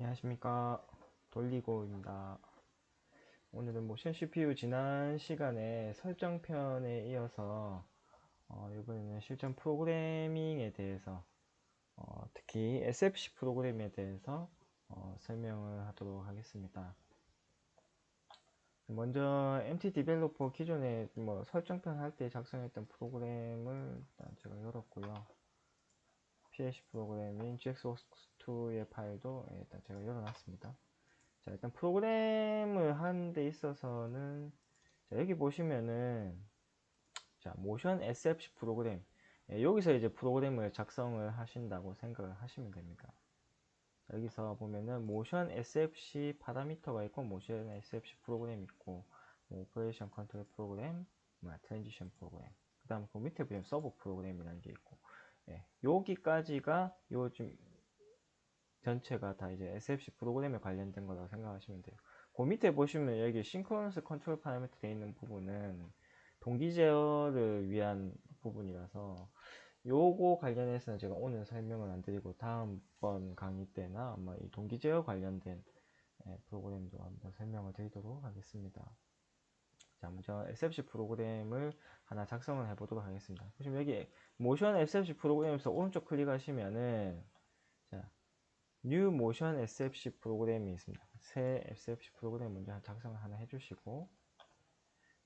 안녕하십니까, 돌리고입니다. 오늘은 모션 CPU 지난 시간에 설정편에 이어서 이번에는 실전 프로그래밍에 대해서 특히 SFC 프로그램에 대해서 설명을 하도록 하겠습니다. 먼저 MT 디벨로퍼 기존에 뭐 설정편 할 때 작성했던 프로그램을 일단 제가 열었고요. PLC 프로그램인 GXWorks2의 파일도 일단 제가 열어놨습니다. 자, 일단 프로그램을 하는 데 있어서는, 자, 여기 보시면은, 자, 모션 SFC 프로그램. 예, 여기서 이제 프로그램을 작성을 하신다고 생각을 하시면 됩니다. 자, 여기서 보면은 모션 SFC 파라미터가 있고, 모션 SFC 프로그램 있고, 뭐, 오퍼레이션 컨트롤 프로그램, 뭐, 트랜지션 프로그램. 그 다음 그 밑에 보면 서버 프로그램이라는 게 있고, 예, 여기까지가 요즘 전체가 다 이제 SFC 프로그램에 관련된 거라고 생각하시면 돼요. 그 밑에 보시면 여기 싱크로너스 컨트롤 파라미터 되어 있는 부분은 동기 제어를 위한 부분이라서 요거 관련해서는 제가 오늘 설명을 안 드리고 다음번 강의 때나 아마 이 동기 제어 관련된 프로그램도 한번 설명을 드리도록 하겠습니다. 자, 먼저 SFC 프로그램을 하나 작성을 해보도록 하겠습니다. 보시면 여기 모션 SFC 프로그램에서 오른쪽 클릭하시면은, 자, New Motion SFC 프로그램이 있습니다. 새 SFC 프로그램 먼저 작성을 하나 해주시고,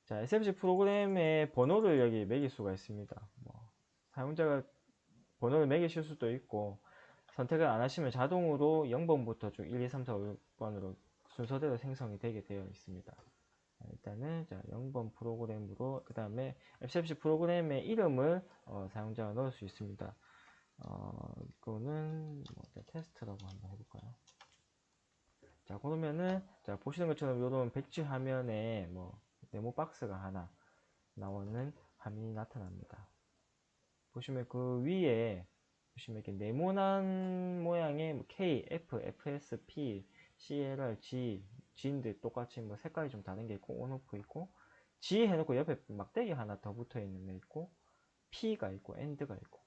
자, SFC 프로그램의 번호를 여기 매길 수가 있습니다. 뭐, 사용자가 번호를 매기실 수도 있고, 선택을 안 하시면 자동으로 0번부터 쭉 1, 2, 3, 4, 5번으로 순서대로 생성이 되게 되어 있습니다. 일단은 자, 0번 프로그램으로 그 다음에 SFC 프로그램의 이름을 사용자가 넣을 수 있습니다. 이거는 뭐 테스트라고 한번 해볼까요? 자, 그러면은 자, 보시는 것처럼 이런 배치 화면에 뭐 네모 박스가 하나 나오는 화면이 나타납니다. 보시면 그 위에 보시면 이렇게 네모난 모양의 뭐 K, F, FS, P, CLR, G, G인데 똑같이 뭐 색깔이 좀 다른 게 있고 ON, OFF 있고, G 해놓고 옆에 막대기 하나 더 붙어 있는 게 있고, P가 있고 AND가 있고,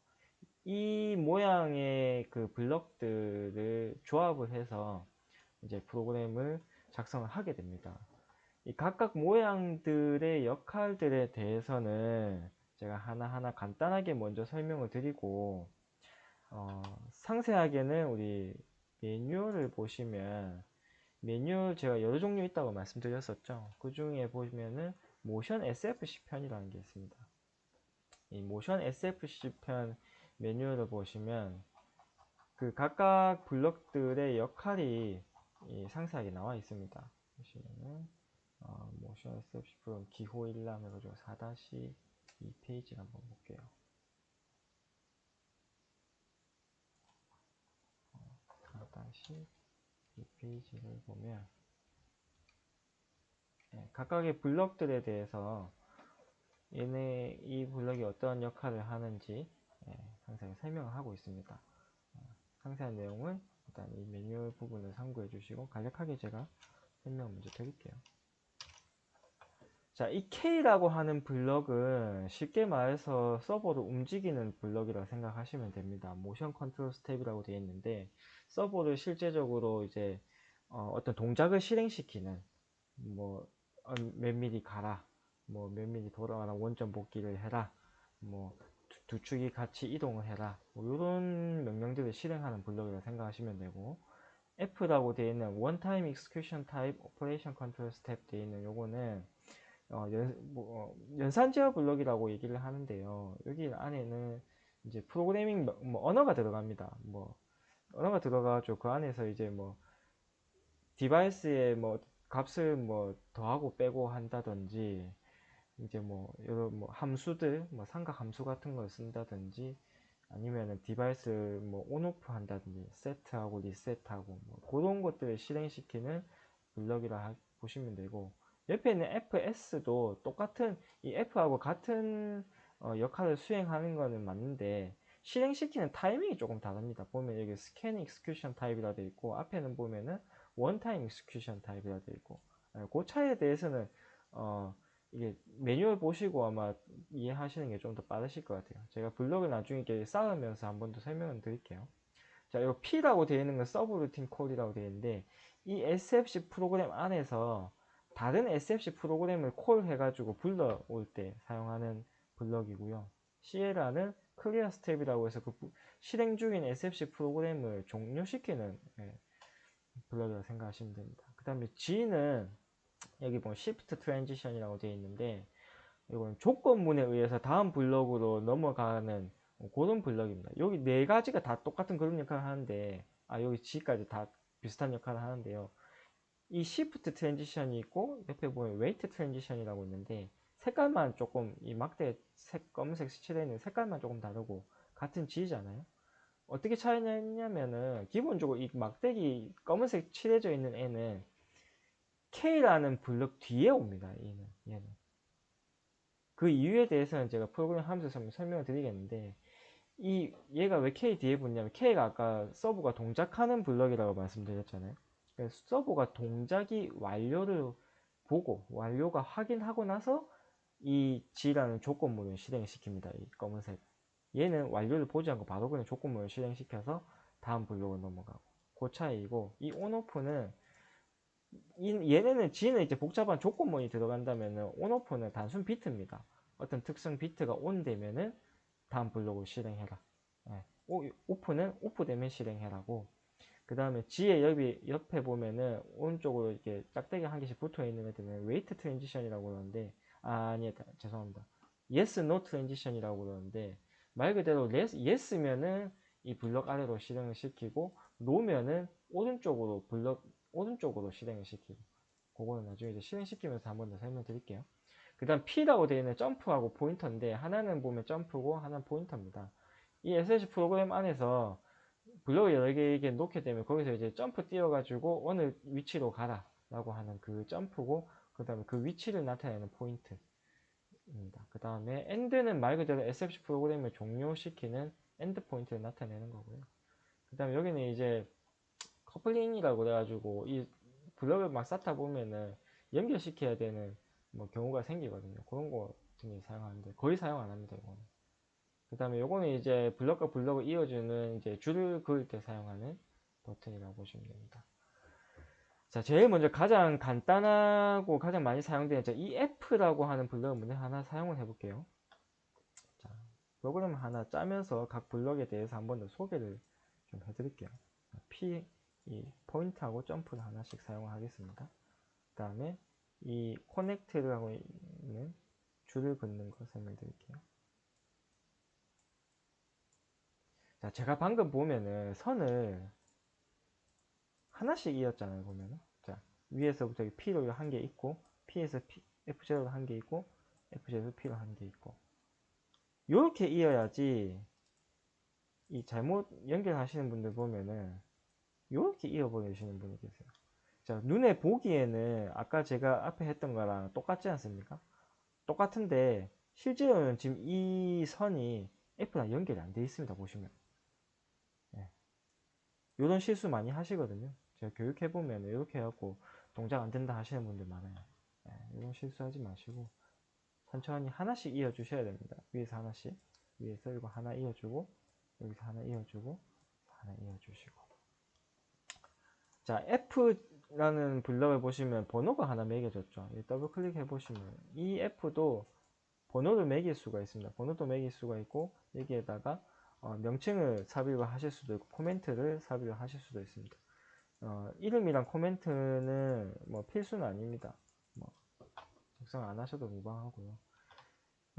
이 모양의 그 블럭들을 조합을 해서 이제 프로그램을 작성을 하게 됩니다. 이 각각 모양들의 역할들에 대해서는 제가 하나하나 간단하게 먼저 설명을 드리고, 상세하게는 우리 매뉴얼을 보시면, 매뉴얼 제가 여러 종류 있다고 말씀드렸었죠. 그 중에 보시면은 모션 SFC 편이라는 게 있습니다. 이 모션 SFC 편 매뉴얼을 보시면 그 각각 블럭들의 역할이 상세하게 나와 있습니다. 보시면은 모션 SFC 프로그램 기호 1람 해가지고 4-2페이지를 한번 볼게요. 4-2페이지를 보면 각각의 블럭들에 대해서 이 블럭이 어떤 역할을 하는지 상세하게 설명을 하고 있습니다. 상세한 내용은 일단 이 매뉴얼 부분을 참고해 주시고 간략하게 제가 설명을 먼저 드릴게요. 자, 이 K라고 하는 블럭은 쉽게 말해서 서버를 움직이는 블럭이라고 생각하시면 됩니다. 모션 컨트롤 스텝이라고 되어 있는데, 서버를 실제적으로 이제 어떤 동작을 실행시키는, 뭐 몇 미리 가라, 뭐 몇 미리 돌아가라, 원점 복귀를 해라, 뭐 두 축이 같이 이동을 해라, 뭐 이런 명령들을 실행하는 블럭이라고 생각하시면 되고, F라고 되어 있는 One Time Execution Type Operation Control Step 되어 있는 요거는 연산 제어 블럭이라고 얘기를 하는데요. 여기 안에는 이제 프로그래밍 뭐 언어가 들어갑니다. 뭐 언어가 들어가죠. 그 안에서 이제 뭐 디바이스에 뭐 값을 뭐 더하고 빼고 한다든지, 이제 뭐 여러 뭐 함수들, 뭐 삼각 함수 같은 걸 쓴다든지, 아니면은 디바이스 뭐 온오프 한다든지, 세트하고 리셋하고 뭐 그런 것들을 실행시키는 블럭이라 보시면 되고, 옆에 있는 FS도 똑같은 이 F하고 같은 역할을 수행하는 거는 맞는데 실행시키는 타이밍이 조금 다릅니다. 보면 여기 스캔 익스큐션 타입이라 되어 있고, 앞에는 보면은 원타임 익스큐션 타입이라 되어 있고, 그 차이에 대해서는 이게 매뉴얼 보시고 아마 이해하시는 게 좀 더 빠르실 것 같아요. 제가 블럭을 나중에 이렇게 쌓으면서 한 번 더 설명을 드릴게요. 자, 이 P라고 되어 있는 건 서브루틴 콜이라고 되어 있는데, 이 SFC 프로그램 안에서 다른 SFC 프로그램을 콜 해가지고 불러올 때 사용하는 블럭이고요. C에라는 클리어 스텝이라고 해서 그 실행 중인 SFC 프로그램을 종료시키는 블럭이라고 생각하시면 됩니다. 그 다음에 G는 여기 보면 Shift Transition이라고 되어 있는데, 이건 조건문에 의해서 다음 블럭으로 넘어가는 그런 블럭입니다. 여기 네 가지가 다 똑같은 그런 역할을 하는데, 여기 G까지 다 비슷한 역할을 하는데요. 이 Shift 트랜지션이 있고 옆에 보면 Weight 트랜지션이라고 있는데, 색깔만 조금 이 막대 검은색 칠해 있는 색깔만 조금 다르고 같은 G잖아요. 어떻게 차이냐면은 기본적으로 이 막대기 검은색 칠해져 있는 애는 K라는 블럭 뒤에 옵니다. 얘는. 그 이유에 대해서는 제가 프로그램 하면서 설명을 드리겠는데, 얘가 왜 K 뒤에 붙냐면, K가 아까 서브가 동작하는 블럭이라고 말씀드렸잖아요. 그래서 서브가 동작이 완료를 보고, 완료가 확인하고 나서 이 G라는 조건문을 실행시킵니다. 이 검은색. 얘는 완료를 보지 않고 바로 그냥 조건문을 실행시켜서 다음 블록으로 넘어가고. 그 차이이고, 이 온오프는 얘네는 G는 이제 복잡한 조건문이 들어간다면은 온오프는 단순 비트입니다. 어떤 특성 비트가 온 되면은 다음 블록을 실행해라. 예. 오프는 오프 되면 실행해라고. 그 다음에 G의 옆에 보면은 오른쪽으로 이렇게 짝대기 한 개씩 붙어 있는 애들은 웨이트 트랜지션이라고 그러는데, 아니다, 죄송합니다. yes, no 트랜지션이라고 그러는데, 말 그대로 yes면은 이 블럭 아래로 실행을 시키고, no면은 오른쪽으로 실행을 시키고. 그거는 나중에 이제 실행시키면서 한 번 더 설명드릴게요. 그 다음 P라고 되어 있는 점프하고 포인터인데, 하나는 보면 점프고 하나는 포인터입니다. 이 SH 프로그램 안에서 블록을 여러 개에게 놓게 되면 거기서 이제 점프 뛰어가지고 어느 위치로 가라 라고 하는 그 점프고, 그 다음에 그 위치를 나타내는 포인트입니다. 그 다음에 end는 말 그대로 SFC 프로그램을 종료시키는 end 포인트를 나타내는 거고요. 그 다음에 여기는 이제 커플링이라고 그래가지고 이 블럭을 막 쌓다 보면은 연결시켜야 되는 뭐 경우가 생기거든요. 그런 거 같은 게 사용하는데 거의 사용 안 합니다, 이거는. 그 다음에 요거는 이제 블럭과 블럭을 이어주는 이제 줄을 그을 때 사용하는 버튼이라고 보시면 됩니다. 자, 제일 먼저 가장 간단하고 가장 많이 사용되는 이 F라고 하는 블럭을 먼저 하나 사용을 해볼게요. 자, 프로그램 하나 짜면서 각 블럭에 대해서 한 번 더 소개를 좀 해드릴게요. P, 이 포인트하고 점프를 하나씩 사용하겠습니다. 그 다음에 이 커넥트를 하고 있는 줄을 긋는 거 설명드릴게요. 자, 제가 방금 보면은 선을 하나씩 이었잖아요, 보면은. 자, 위에서부터 P로 한 개 있고, P에서 F0로 한 개 있고, F0에서 P로 한 개 있고. 요렇게 이어야지, 이 잘못 연결하시는 분들 보면은, 요렇게 이어버리시는 분이 계세요. 자, 눈에 보기에는 아까 제가 앞에 했던 거랑 똑같지 않습니까? 똑같은데, 실제로는 지금 이 선이 F랑 연결이 안 돼 있습니다, 보시면. 네. 이런 실수 많이 하시거든요. 제가 교육해보면 이렇게 해갖고 동작 안 된다 하시는 분들 많아요. 네, 이런 실수하지 마시고 천천히 하나씩 이어주셔야 됩니다. 위에서 하나씩, 위에서 이거 하나 이어주고, 여기서 하나 이어주고, 하나 이어주시고. 자, F라는 블럭을 보시면 번호가 하나 매겨졌죠. 더블 클릭해 보시면 이 F도 번호를 매길 수가 있습니다. 번호도 매길 수가 있고, 여기에다가 명칭을 삽입을 하실 수도 있고, 코멘트를 삽입을 하실 수도 있습니다. 이름이랑 코멘트는 뭐 필수는 아닙니다. 뭐 작성 안 하셔도 무방하고요.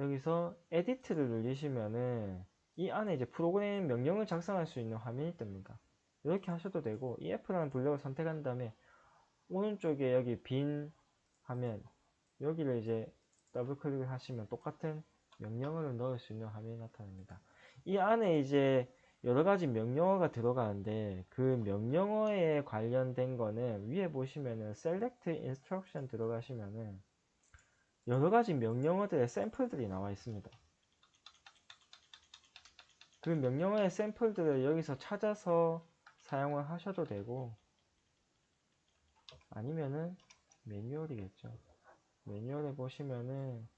여기서 에디트를 누르시면은 이 안에 이제 프로그램 명령을 작성할 수 있는 화면이 뜹니다. 이렇게 하셔도 되고, EF라는 블럭을 선택한 다음에 오른쪽에 여기 빈 화면, 여기를 이제 더블 클릭을 하시면 똑같은 명령어를 넣을 수 있는 화면이 나타납니다. 이 안에 이제 여러 가지 명령어가 들어가는데, 그 명령어에 관련된 거는 위에 보시면은 Select Instruction 들어가시면은 여러 가지 명령어들의 샘플들이 나와 있습니다. 그 명령어의 샘플들을 여기서 찾아서 사용을 하셔도 되고, 아니면은 매뉴얼이겠죠. 매뉴얼에 보시면은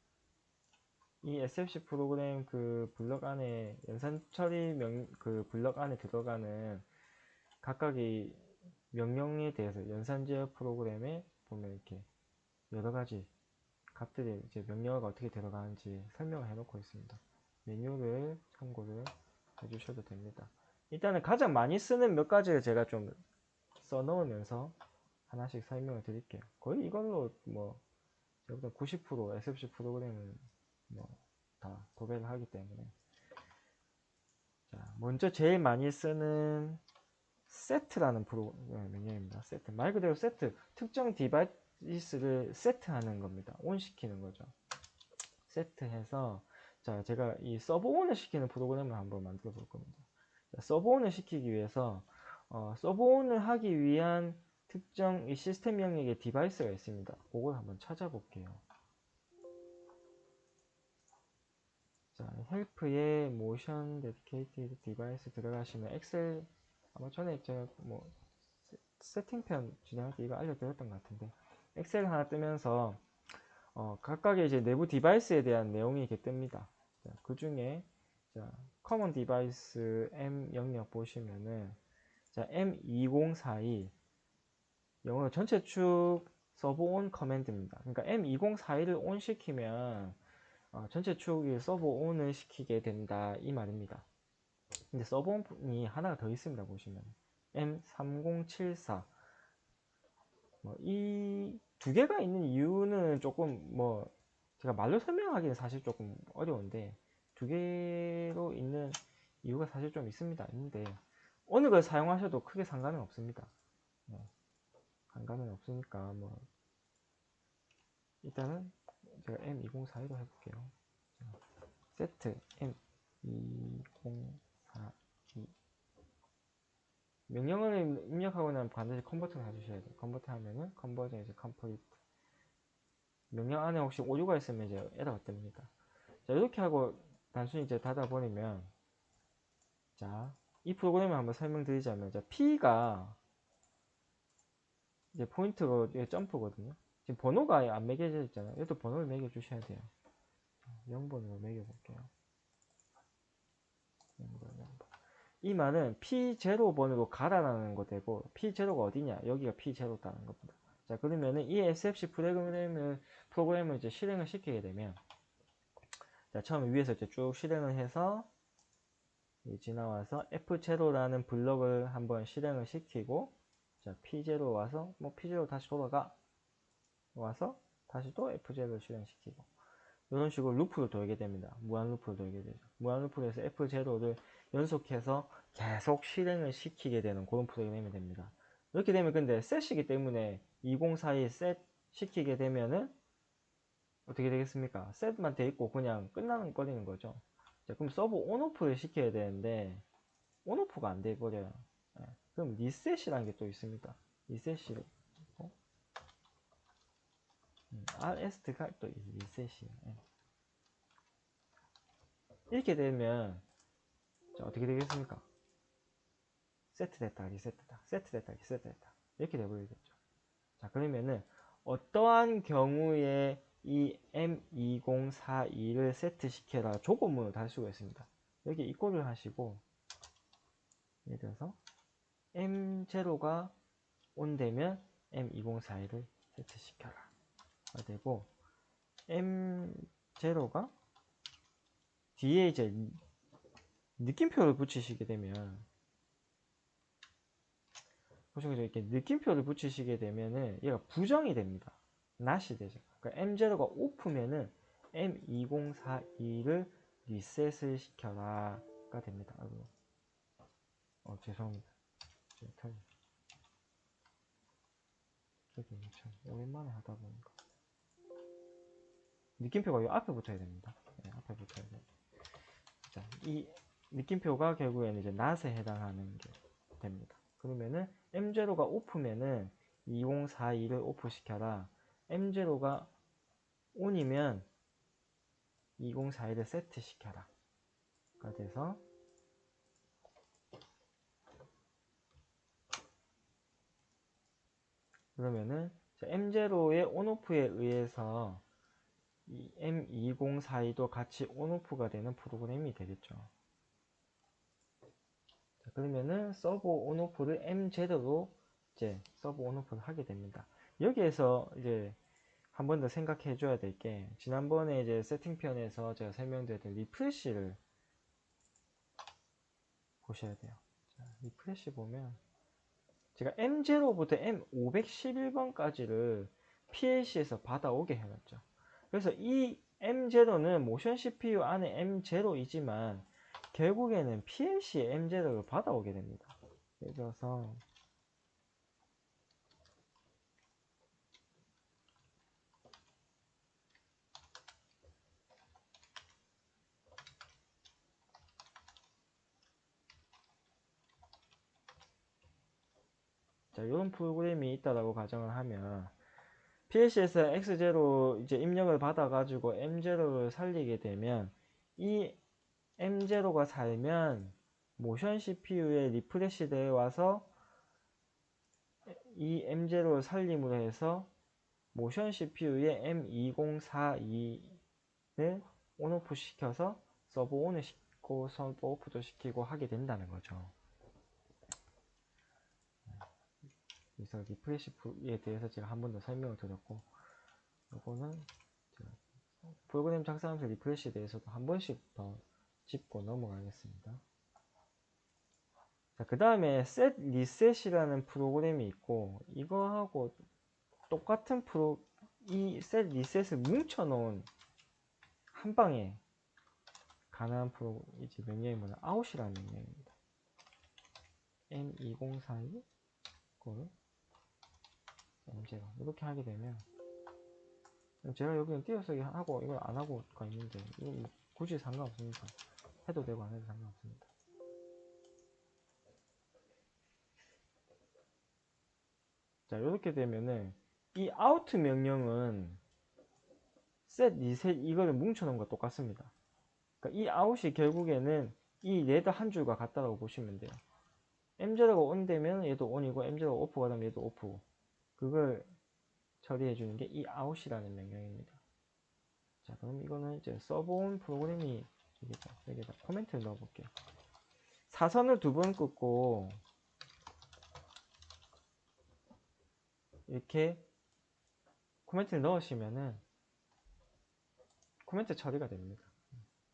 이 SFC 프로그램 그 블럭 안에 연산 처리 그 블럭 안에 들어가는 각각의 명령에 대해서 연산 제어 프로그램에 보면 이렇게 여러 가지 값들이 이제 명령어가 어떻게 들어가는지 설명을 해놓고 있습니다. 메뉴를 참고를 해주셔도 됩니다. 일단은 가장 많이 쓰는 몇 가지를 제가 좀 써놓으면서 하나씩 설명을 드릴게요. 거의 이걸로 뭐 제가 90% SFC 프로그램은 뭐 다 도배를 하기 때문에. 자, 먼저 제일 많이 쓰는 세트라는 명령입니다. 세트. 말 그대로 세트. 특정 디바이스를 세트하는 겁니다. 온 시키는 거죠. 세트해서, 자, 제가 이 서버 온을 시키는 프로그램을 한번 만들어 볼 겁니다. 자, 서버 온을 시키기 위해서, 서버 온을 하기 위한 특정 이 시스템 영역의 디바이스가 있습니다. 그걸 한번 찾아볼게요. 자, 헬프에 모션 데디케이티드 디바이스 들어가시면 엑셀, 아마 전에 제가 뭐 세팅편 진행할 때 이거 알려드렸던 것 같은데, 엑셀 하나 뜨면서 각각의 이제 내부 디바이스에 대한 내용이 이렇게 뜹니다. 그 중에 자, 커먼 디바이스 M 영역 보시면은 자, M2042 영어로 전체 축 서버 온 커맨드입니다. 그러니까 M2042를 온 시키면 전체 축이 서버 온을 시키게 된다 이 말입니다. 근데 서버 온이 하나가 더 있습니다. 보시면 M3074 이 두 개가 있는 이유는 조금 뭐 제가 말로 설명하기는 사실 조금 어려운데, 두 개로 있는 이유가 사실 좀 있습니다. 있는데 어느 걸 사용하셔도 크게 상관은 없습니다. 상관은 없으니까 뭐 일단은 제가 M2042로 해볼게요. 세트 M2042 명령어를 입력하고 나면 반드시 컨버트를 해주셔야 돼요. 컨버트 하면은 컨버전 이제 컴플리트, 명령 안에 혹시 오류가 있으면 이제 에러가 뜹니다. 자, 이렇게 하고 단순히 이제 닫아버리면, 자, 이 프로그램을 한번 설명드리자면, 자, P가 이제 포인트로 점프거든요. 지금 번호가 안 매겨져 있잖아요. 얘도 번호를 매겨주셔야 돼요. 0번으로 매겨볼게요. 0번. 이 말은 P0번으로 가라라는 거 되고, P0가 어디냐? 여기가 P0다는 겁니다. 자, 그러면은 이 SFC 프로그램을 이제 실행을 시키게 되면, 자, 처음 위에서 이제 쭉 실행을 해서 지나와서 F0라는 블럭을 한번 실행을 시키고, 자, P0 와서 뭐 P0 다시 돌아가 와서 다시 또 F0를 실행시키고, 이런 식으로 루프를 돌게 됩니다. 무한 루프를 돌게 되죠. 무한 루프에서 F0를 연속해서 계속 실행을 시키게 되는 그런 프로그램이 됩니다. 이렇게 되면 근데 셋이기 때문에 2042 셋 시키게 되면은 어떻게 되겠습니까? 셋만 돼 있고 그냥 끝나는 거리는 거죠. 자, 그럼 서버 온오프를 시켜야 되는데 온오프가 안 돼 버려요. 예, 그럼 리셋이라는 게 또 있습니다. 리셋이 있고, RS트가 또 리셋이에요. 예. 이렇게 되면 자, 어떻게 되겠습니까? 세트 됐다, 리셋됐다, 세트 됐다, 리셋 됐다, 이렇게 돼버리겠죠. 자, 그러면은 어떠한 경우에 이 M2042를 세트시켜라 조건문을 달 수가 있습니다. 여기 이꼴을 하시고, 예를 들어서 M0가 온되면 M2042를 세트시켜라 되고, M0가 뒤에 이제 느낌표를 붙이시게 되면, 보시면 이렇게 느낌표를 붙이시게 되면은 얘가 부정이 됩니다. not이 되죠. 그러니까 M0가 오프면은 M2042를 리셋을 시켜라가 됩니다. 아이고. 죄송합니다. 저기 참 오랜만에 하다 보니까 느낌표가 이 앞에 붙어야 됩니다. 네, 앞에 붙어야 돼요. 자, 이 느낌표가 결국에는 이제 not에 해당하는 게 됩니다. 그러면은 M0가 오프면은 2042를 오프시켜라. M0가 온이면 2041을 세트시켜라 가 돼서, 그러면은 M0의 온오프에 의해서 이 M2042도 같이 온오프가 되는 프로그램이 되겠죠. 그러면은 서버 온오프를 M0로 이제 서버 온오프를 하게 됩니다. 여기에서 이제 한 번 더 생각해 줘야 될 게, 지난번에 이제 세팅편에서 제가 설명드렸던 리프레시를 보셔야 돼요. 자, 리프레시 보면 제가 M0부터 M511번까지를 PLC에서 받아오게 해놨죠. 그래서 이 M0는 모션 CPU 안에 M0이지만 결국에는 PLC에 M0를 받아오게 됩니다. 예를 들어서 자, 이런 프로그램이 있다라고 가정을 하면 PLC에서 X0 이제 입력을 받아가지고 M0를 살리게 되면 이 M0가 살면 모션 CPU에 리프레시 되어 와서 이 M0를 살림으로 해서 모션 CPU에 M2042를 온오프 시켜서 서버 온을 시키고 서버 오프도 시키고 하게 된다는 거죠. 그래서 리프레시에 대해서 제가 한 번 더 설명을 드렸고, 이거는 프로그램 작성하면서 리프레시에 대해서도 한 번씩 더 짚고 넘어가겠습니다. 자, 그 다음에 set reset이라는 프로그램이 있고, 이거하고 똑같은 이 set reset을 뭉쳐놓은 한 방에 가능한 이제 명령이 뭐냐, out이라는 명령입니다. M2042 거를 M0 이렇게 하게 되면, 제가 여기는 띄어쓰기 하고 이걸 안 하고가 있는데, 이건 뭐 굳이 상관없습니다. 해도 되고 안 해도 상관없습니다. 자, 이렇게 되면은 이 out 명령은 set reset 이거를 뭉쳐놓은 거 똑같습니다. 그러니까 이 out이 결국에는 이 레드 한 줄과 같다라고 보시면 돼요. M0가 on 되면 얘도 on이고 M0가 off가 되면 얘도 off고, 그걸 처리해 주는 게 이 out이라는 명령입니다. 자, 그럼 이거는 이제 서버온 프로그램이 여기다 코멘트를 넣어 볼게요. 사선을 두 번 긋고 이렇게 코멘트를 넣으시면은 코멘트 처리가 됩니다.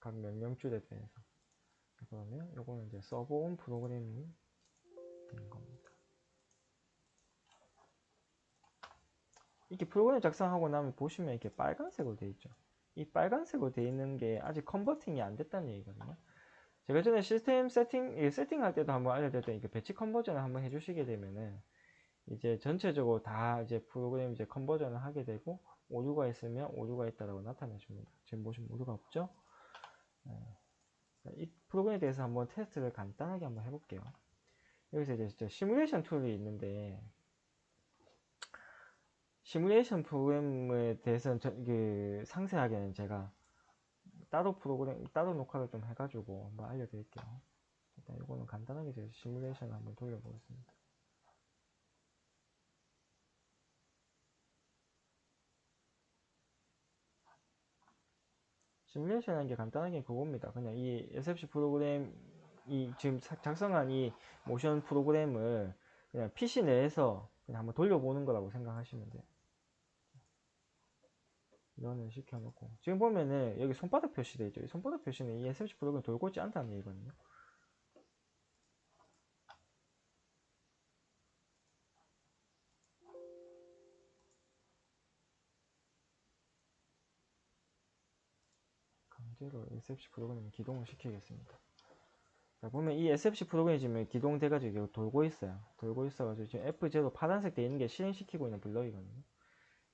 각 명령줄에 대해서. 그러면 요거는 이제 서버온 프로그램이 되는 겁니다. 이렇게 프로그램 작성하고 나면 보시면 이렇게 빨간색으로 되어 있죠. 이 빨간색으로 되어 있는 게 아직 컨버팅이 안 됐다는 얘기거든요. 제가 전에 시스템 세팅할 때도 한번 알려드렸던 이렇게 배치 컨버전을 한번 해주시게 되면은 이제 전체적으로 다 이제 프로그램 이제 컨버전을 하게 되고, 오류가 있으면 오류가 있다라고 나타내 줍니다. 지금 보시면 오류가 없죠? 이 프로그램에 대해서 한번 테스트를 간단하게 한번 해볼게요. 여기서 이제 시뮬레이션 툴이 있는데, 시뮬레이션 프로그램에 대해서는 상세하게는 제가 따로 녹화를 좀 해가지고 한번 알려드릴게요. 일단 이거는 간단하게 제가 시뮬레이션을 한번 돌려보겠습니다. 시뮬레이션 하는 게 간단하게 그겁니다. 그냥 이 SFC 프로그램, 이 지금 작성한 이 모션 프로그램을 그냥 PC 내에서 그냥 한번 돌려보는 거라고 생각하시면 돼요. 이거는 시켜놓고, 지금 보면은 여기 손바닥 표시되어 있죠. 이 손바닥 표시는 이 SFC 프로그램이 돌고 있지 않다는 얘기거든요. 강제로 SFC 프로그램을 기동을 시키겠습니다. 자, 보면 이 SFC 프로그램이 지금 기동돼가지고 돌고 있어요. 돌고 있어가지고 지금 F0 파란색 돼 있는 게 실행시키고 있는 블럭이거든요.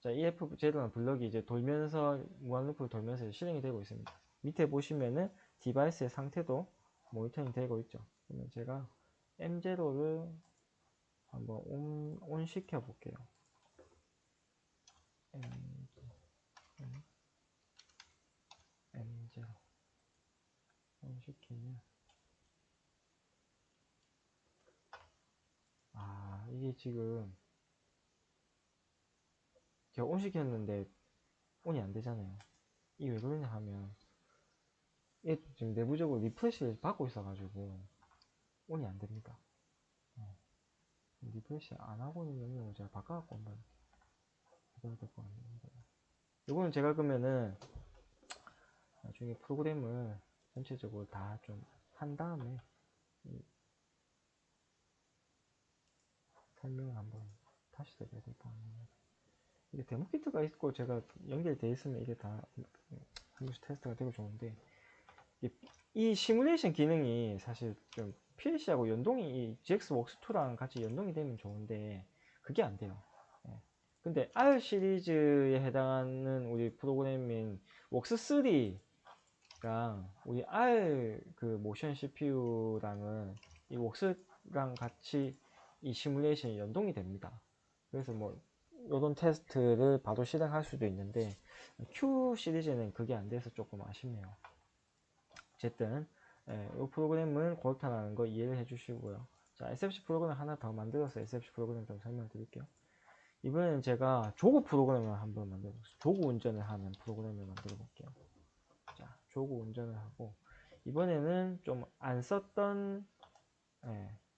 자, 이 F0는 블럭이 이제 돌면서, 무한루프로 돌면서 실행이 되고 있습니다. 밑에 보시면은 디바이스의 상태도 모니터링 되고 있죠. 그러면 제가 M0를 한번 온 시켜 볼게요. M0 온 시키면, 이게 지금 제가 온 시켰는데 온이 안 되잖아요. 이게 왜 그러냐 하면, 얘 지금 내부적으로 리프레시를 받고 있어가지고 온이 안 됩니다. 리프레시 안 하고 있는 명령을 제가 바꿔갖고 한번 해봐야 될 것 같네요. 이거는 제가 그러면은 나중에 프로그램을 전체적으로 다 좀 한 다음에 설명을 한번 다시 드려야 될 것 같네요. 이게 데모키트가 있고 제가 연결되어 있으면 이게 다 한 번씩 테스트가 되고 좋은데, 이 시뮬레이션 기능이 사실 좀 PLC하고 연동이, 이 GX웍스2랑 같이 연동이 되면 좋은데 그게 안 돼요. 예. 근데 R 시리즈에 해당하는 우리 프로그램인 웍스3랑 우리 R 그 모션 CPU랑은 이 웍스랑 같이 이 시뮬레이션이 연동이 됩니다. 그래서 뭐 요런 테스트를 바로 실행할 수도 있는데 Q 시리즈는 그게 안 돼서 조금 아쉽네요. 어쨌든 이 프로그램은 그렇다는 거 이해를 해주시고요. 자, SFC 프로그램 하나 더 만들어서 SFC 프로그램 좀 설명드릴게요. 이번에는 제가 조구 프로그램을 한번 만들어볼게요. 조구 운전을 하는 프로그램을 만들어 볼게요. 자, 조구 운전을 하고 이번에는 좀 안 썼던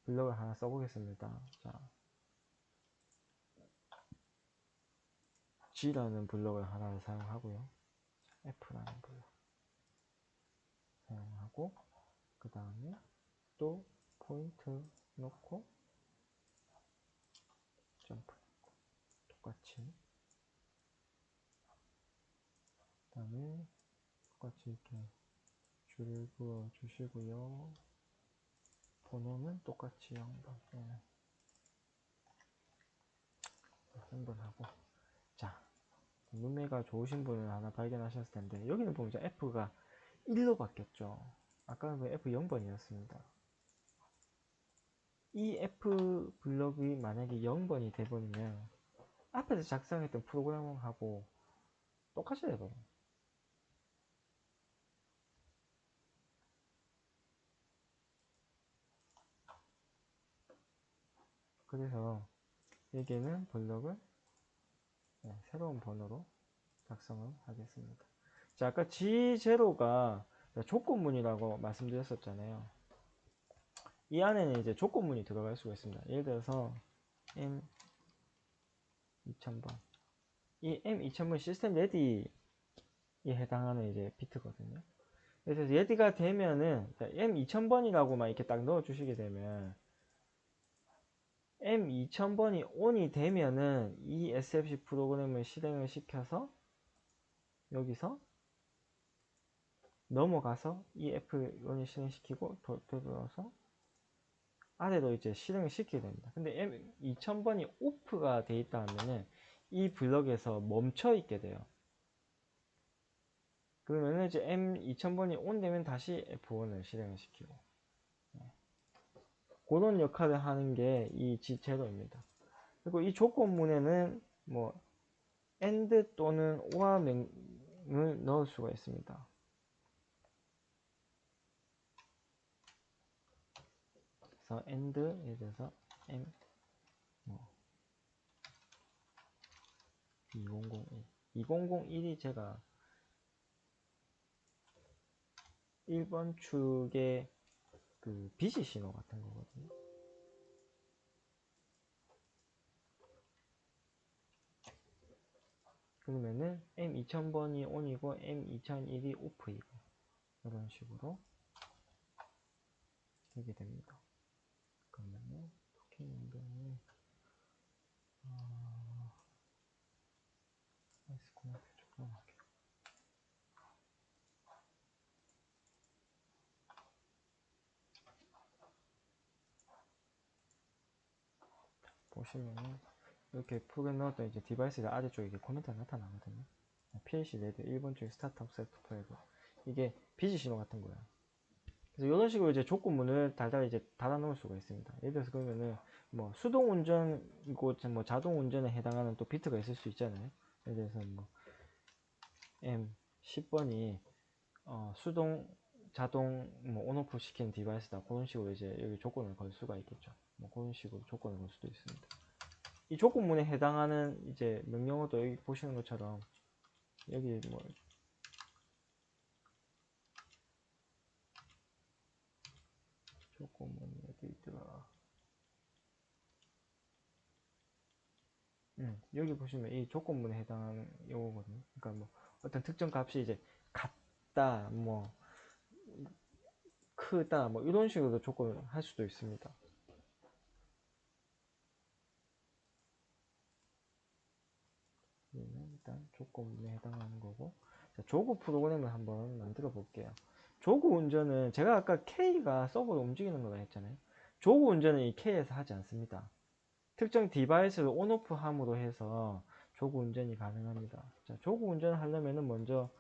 블럭을 하나 써보겠습니다. 자, G라는 블럭을 하나 사용하고요. F라는 블럭 사용하고 그 다음에 또 포인트 놓고 점프 똑같이, 그 다음에 똑같이 이렇게 줄을 그어 주시고요. 번호는 똑같이 0번. 한번 하고. 자, 눈매가 좋으신 분은 하나 발견하셨을 텐데 여기는 보면 이제 F가 1로 바뀌었죠. 아까는 F 0번이었습니다. 이 F 블럭이 만약에 0번이 돼버리면 앞에서 작성했던 프로그램하고 똑같이 돼버려요. 그래서 여기에는 블럭을 새로운 번호로 작성을 하겠습니다. 자, 아까 G0가 조건문이라고 말씀드렸었잖아요. 이 안에는 이제 조건문이 들어갈 수가 있습니다. 예를 들어서 M2000번, 이 M2000번 시스템 레디에 해당하는 이제 비트거든요. 그래서 레디가 되면은 M2000번이라고만 이렇게 딱 넣어 주시게 되면 M2000번이 ON이 되면은 이 SFC 프로그램을 실행을 시켜서 여기서 넘어가서 이 F1을 실행시키고 돌아서 아래로 이제 실행을 시키게 됩니다. 근데 M2000번이 오프가 돼 있다 하면은 이 블럭에서 멈춰 있게 돼요. 그러면은 이제 M2000번이 온 되면 다시 F1을 실행을 시키고, 그런 역할을 하는 게 이 G0입니다. 그리고 이 조건문에는 뭐 AND 또는 OR 명을 넣을 수가 있습니다. 그래서 AND 예를 들어서 M 뭐 2001 2001이 제가 1번 축의 그 비지 신호 같은 거거든요. 그러면은 M2000번이 ON이고 M2001이 OFF이고 이런 식으로 되게 됩니다. 그러면은 토킹 연동을 아이스코넥트 쪽으로 할게요. 보시면은 이렇게 프로그램 넣었던 이제 디바이스의 아래쪽에 코멘트가 나타나거든요. PLC 레드 1번 쪽에 스타트업 세트파이브, 이게 비지 신호 같은 거예요. 그래서 이런 식으로 이제 조건문을 달달 이제 달아 놓을 수가 있습니다. 예를 들어서 그러면은 뭐 수동 운전이고 뭐 자동 운전에 해당하는 또 비트가 있을 수 있잖아요. 예를 들어서 뭐 M10번이 수동 자동 뭐 온오프 시키는 디바이스다, 그런 식으로 이제 여기 조건을 걸 수가 있겠죠. 뭐 그런 식으로 조건을 걸 수도 있습니다. 이 조건문에 해당하는 이제 명령어도 여기 보시는 것처럼 여기 뭐 조건문 여기 보시면 이 조건문에 해당하는 요거거든요. 그러니까 뭐 어떤 특정 값이 이제 같다, 뭐 크다, 뭐 이런 식으로 조건을 할 수도 있습니다. 얘는 일단 조건문에 해당하는 거고, 자, 조구 프로그램을 한번 만들어 볼게요. 조구 운전은 제가 아까 K가 서버로 움직이는 거라 했잖아요. 조구 운전은 이 K에서 하지 않습니다. 특정 디바이스를 온오프 함으로 해서 조구 운전이 가능합니다. 자, 조구 운전을 하려면은 먼저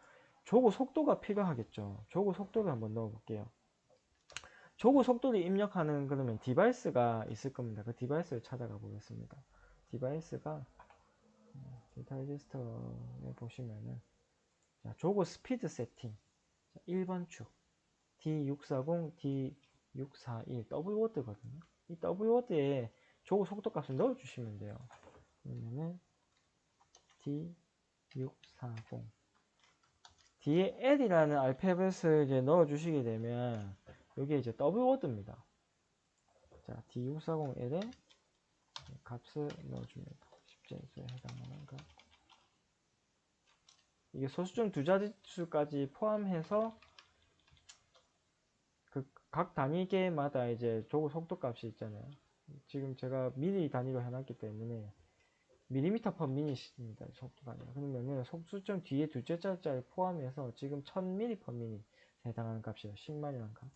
조구 속도가 필요하겠죠. 조구 속도를 한번 넣어 볼게요. 조구 속도를 입력하는 그러면 디바이스가 있을 겁니다. 그 디바이스를 찾아가 보겠습니다. 디바이스가 데이터 레지스터에 보시면은 자, 조구 스피드 세팅 1번 축 D640, D641 W워드거든요. 이 W워드에 조구 속도 값을 넣어 주시면 돼요. 그러면은 D640 뒤에 L이라는 알파벳을 이제 넣어 주시게 되면 여기에 이제 W워드입니다. 자, D640L에 값을 넣어줍니다. 10진수에 해당하는 값. 이게 소수점 두 자릿수까지 포함해서 그 각 단위계마다 이제 조구 속도 값이 있잖아요. 지금 제가 미리 단위로 해놨기 때문에 밀리미터 퍼 미닛입니다. 속도 단위가. 그러면은 소수점 뒤에 두째 자리짜리 포함해서 지금 1000mm 퍼 미닛에 해당하는 값이에요. 10만이라는 값.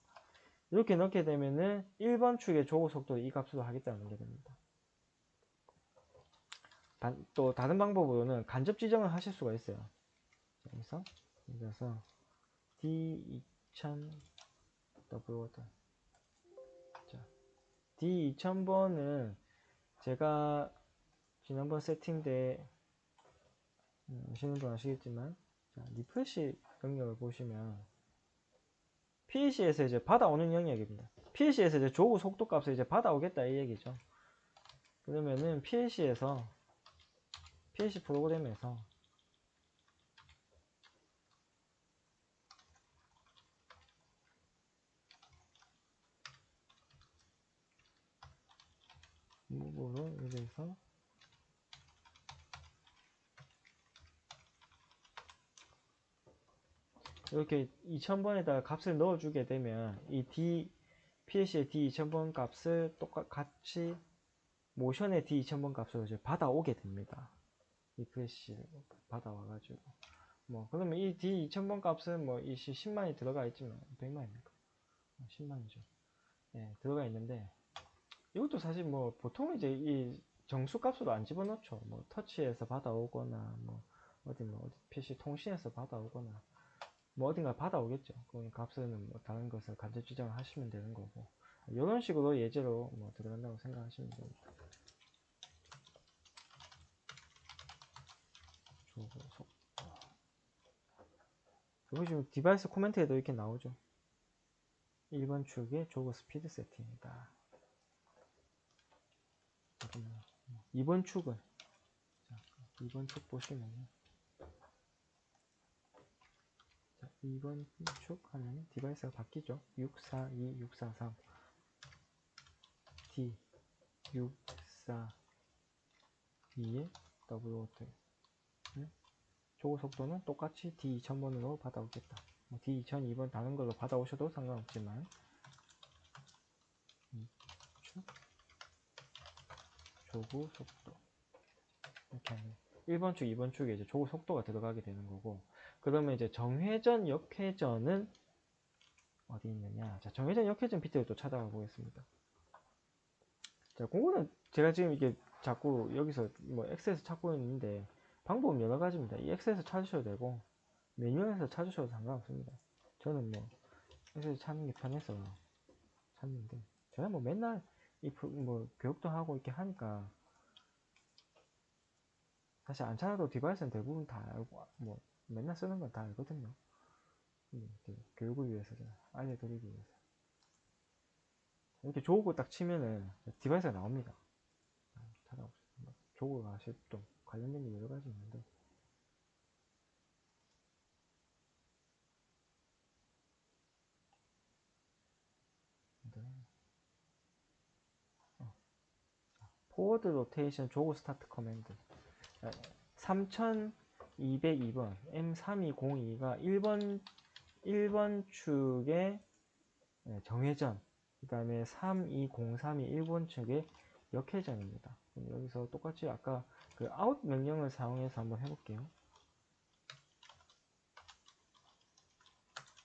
이렇게 넣게 되면은 1번 축의 조구 속도를 이 값으로 하겠다는 게 됩니다. 또 다른 방법으로는 간접 지정을 하실 수가 있어요. 여기서 D2000 W워드. 자, D2000번은 제가 지난번 세팅 때 아시는 분 아시겠지만 자, 리프레시 영역을 보시면 PC에서 이제 받아오는 영역입니다. PC에서 이제 조구 속도 값을 이제 받아오겠다 이 얘기죠. 그러면은 PC에서 PC 프로그램에서 무브로 이래서 이렇게 2000번에다가 값을 넣어주게 되면 이 PC의 D2000번 값을 똑같이 모션의 D2000번 값으로 이제 받아오게 됩니다. 리프레시를 받아와가지고 뭐 그러면 이 D2000번 값은 뭐 이 10만이 들어가 있지만 100만입니까? 10만이죠. 네, 들어가 있는데 이것도 사실 뭐 보통 이제 이 정수 값으로 안 집어넣죠. 뭐 터치에서 받아오거나 뭐 어디 PC 통신에서 받아오거나 뭐 어딘가 받아오겠죠. 그 값은 뭐 다른 것을 간접 지정을 하시면 되는 거고 이런 식으로 예제로 뭐 들어간다고 생각하시면 됩니다. 여기 지금 디바이스 코멘트에도 이렇게 나오죠. 1번 축의 조거 스피드 세팅이다. 2번 축은 2번 축 보시면 2번 축 하면 디바이스가 바뀌죠. 642, 643 D 642의 W워트 조거 속도는 똑같이 D2000번으로 받아오겠다. D2002번 다른 걸로 받아오셔도 상관없지만 축 조구 속도 이렇게 하면 1번 축, 2번 축에 이제 조구 속도가 들어가게 되는 거고 그러면 이제 정회전, 역회전은 어디 있느냐? 자, 정회전, 역회전 비트를 또 찾아가 보겠습니다. 자, 그거는 제가 지금 이게 자꾸 여기서 뭐 엑셀에서 찾고 있는데 방법은 여러 가지입니다. 이 엑셀에서 찾으셔도 되고 메뉴에서 찾으셔도 상관없습니다. 저는 뭐 엑셀에서 찾는 게 편해서 찾는데 제가 뭐 맨날 뭐 교육도 하고 이렇게 하니까 사실 안 찾아도 디바이스는 대부분 다 알고 뭐 맨날 쓰는 건 다 알거든요. 교육을 위해서 알려드리기 위해서 이렇게 조고 딱 치면은 디바이스가 나옵니다. 찾아보세요. 조고가 사실 또 관련된 게 여러 가지 있는데 forward rotation 조그 스타트 커맨드 3202번 M3202가 1번 축의 정회전, 그 다음에 3203이 1번 축의 역회전입니다. 여기서 똑같이 아까 그 out 명령을 사용해서 한번 해볼게요.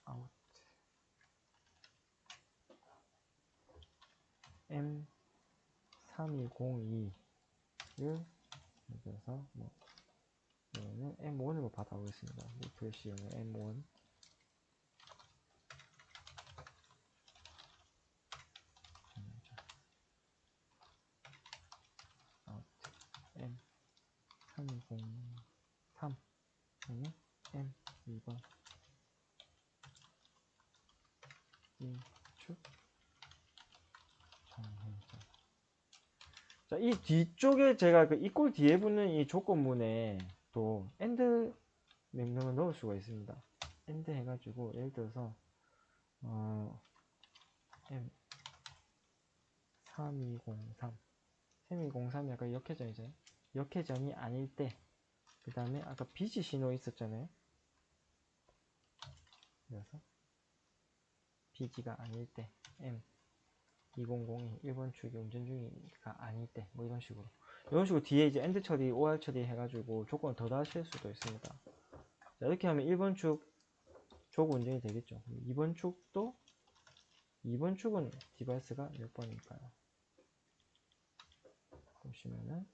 out M3202를 그래서 뭐 얘는 M1으로 받아보겠습니다. 리프레시용은 M1 M3203 M2번 2축 정회전. 자, 이 뒤쪽에 제가 그 이꼴 뒤에 붙는 이 조건문에 또 AND 명령을 넣을 수가 있습니다. AND 해가지고 예를 들어서 M3203 3203이 아까 역회전이잖아요. 역회전이 아닐 때, 그 다음에 아까 비지 신호 있었잖아요. 그래서 비지가 아닐 때 M2002 1번 축이 운전 중이가 아닐 때, 뭐 이런 식으로 뒤에 이제 AND 처리, OR 처리 해가지고 조건을 더 다실 수도 있습니다. 자, 이렇게 하면 1번 축 조그 운전이 되겠죠. 2번 축도 2번 축은 디바이스가 몇 번일까요? 보시면은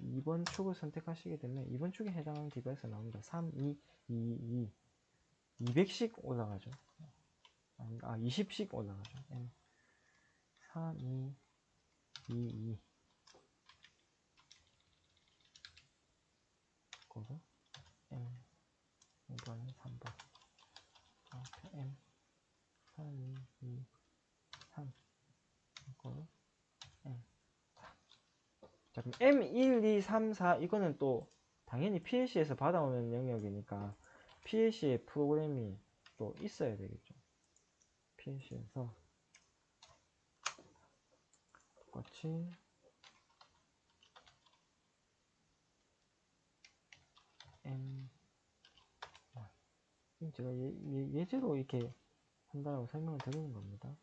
2번 축을 선택하시게 되면 2번 축에 해당하는 디바이스가 나옵니다. 3, 2, 2, 2 200씩 올라가죠. 20씩 올라가죠. 3, 2, 2, 2 거로 M 5번, 3번 M 3, 2, 2, 3 거로 M. 자, 그럼 M1, 2, 3, 4 이거는 또 당연히 PLC에서 받아오는 영역이니까 PLC에 프로그램이 또 있어야 되겠죠. PLC에서 똑같이 M 제가 예제로 이렇게 한다고 설명을 드리는 겁니다.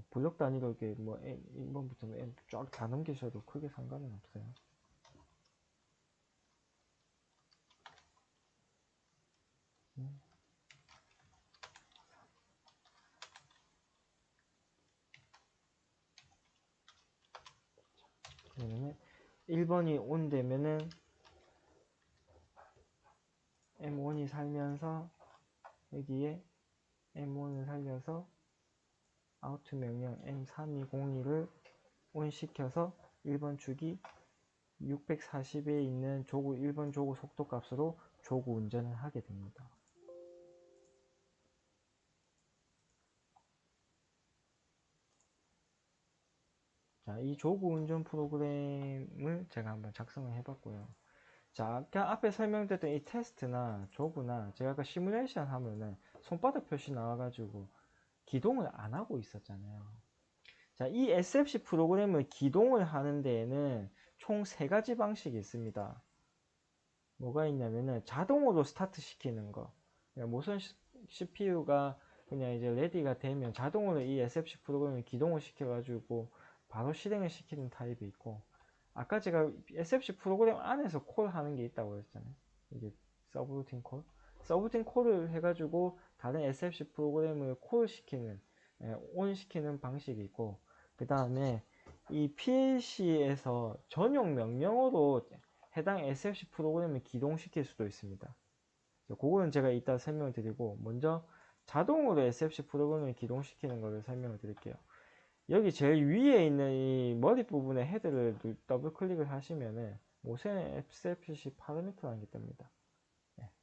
블록 단위로 이렇게 뭐 1번부터 쫙 다 넘기셔도 크게 상관은 없어요. 그러면 1번이 온 되면은 M1이 살면서 여기에 M1을 살려서 out 명령 M3202를 온 시켜서 1번 축이 640에 있는 조구 1번 조구 속도 값으로 조구 운전을 하게 됩니다. 자, 이 조구 운전 프로그램을 제가 한번 작성을 해봤고요. 자, 아까 앞에 설명드렸던 이 테스트나 조구나 제가 아까 시뮬레이션 하면은 손바닥 표시 나와가지고 기동을 안 하고 있었잖아요. 자, 이 SFC 프로그램을 기동을 하는 데에는 총 3가지 방식이 있습니다. 뭐가 있냐면은 자동으로 스타트 시키는 거. 그러니까 무선 CPU가 그냥 이제 레디가 되면 자동으로 이 SFC 프로그램을 기동을 시켜가지고 바로 실행을 시키는 타입이 있고, 아까 제가 SFC 프로그램 안에서 콜 하는 게 있다고 했잖아요. 이게 서브루틴 콜. 서브루틴 콜을 해가지고 다른 SFC 프로그램을 콜 시키는, 온 시키는 방식이 있고, 그 다음에 이 PLC에서 전용 명령어로 해당 SFC 프로그램을 기동시킬 수도 있습니다. 그거는 제가 이따 설명을 드리고, 먼저 자동으로 SFC 프로그램을 기동시키는 것을 설명을 드릴게요. 여기 제일 위에 있는 이 머리 부분의 헤드를 더블 클릭을 하시면은 모션 SFC 파라미터라는 게 뜹니다.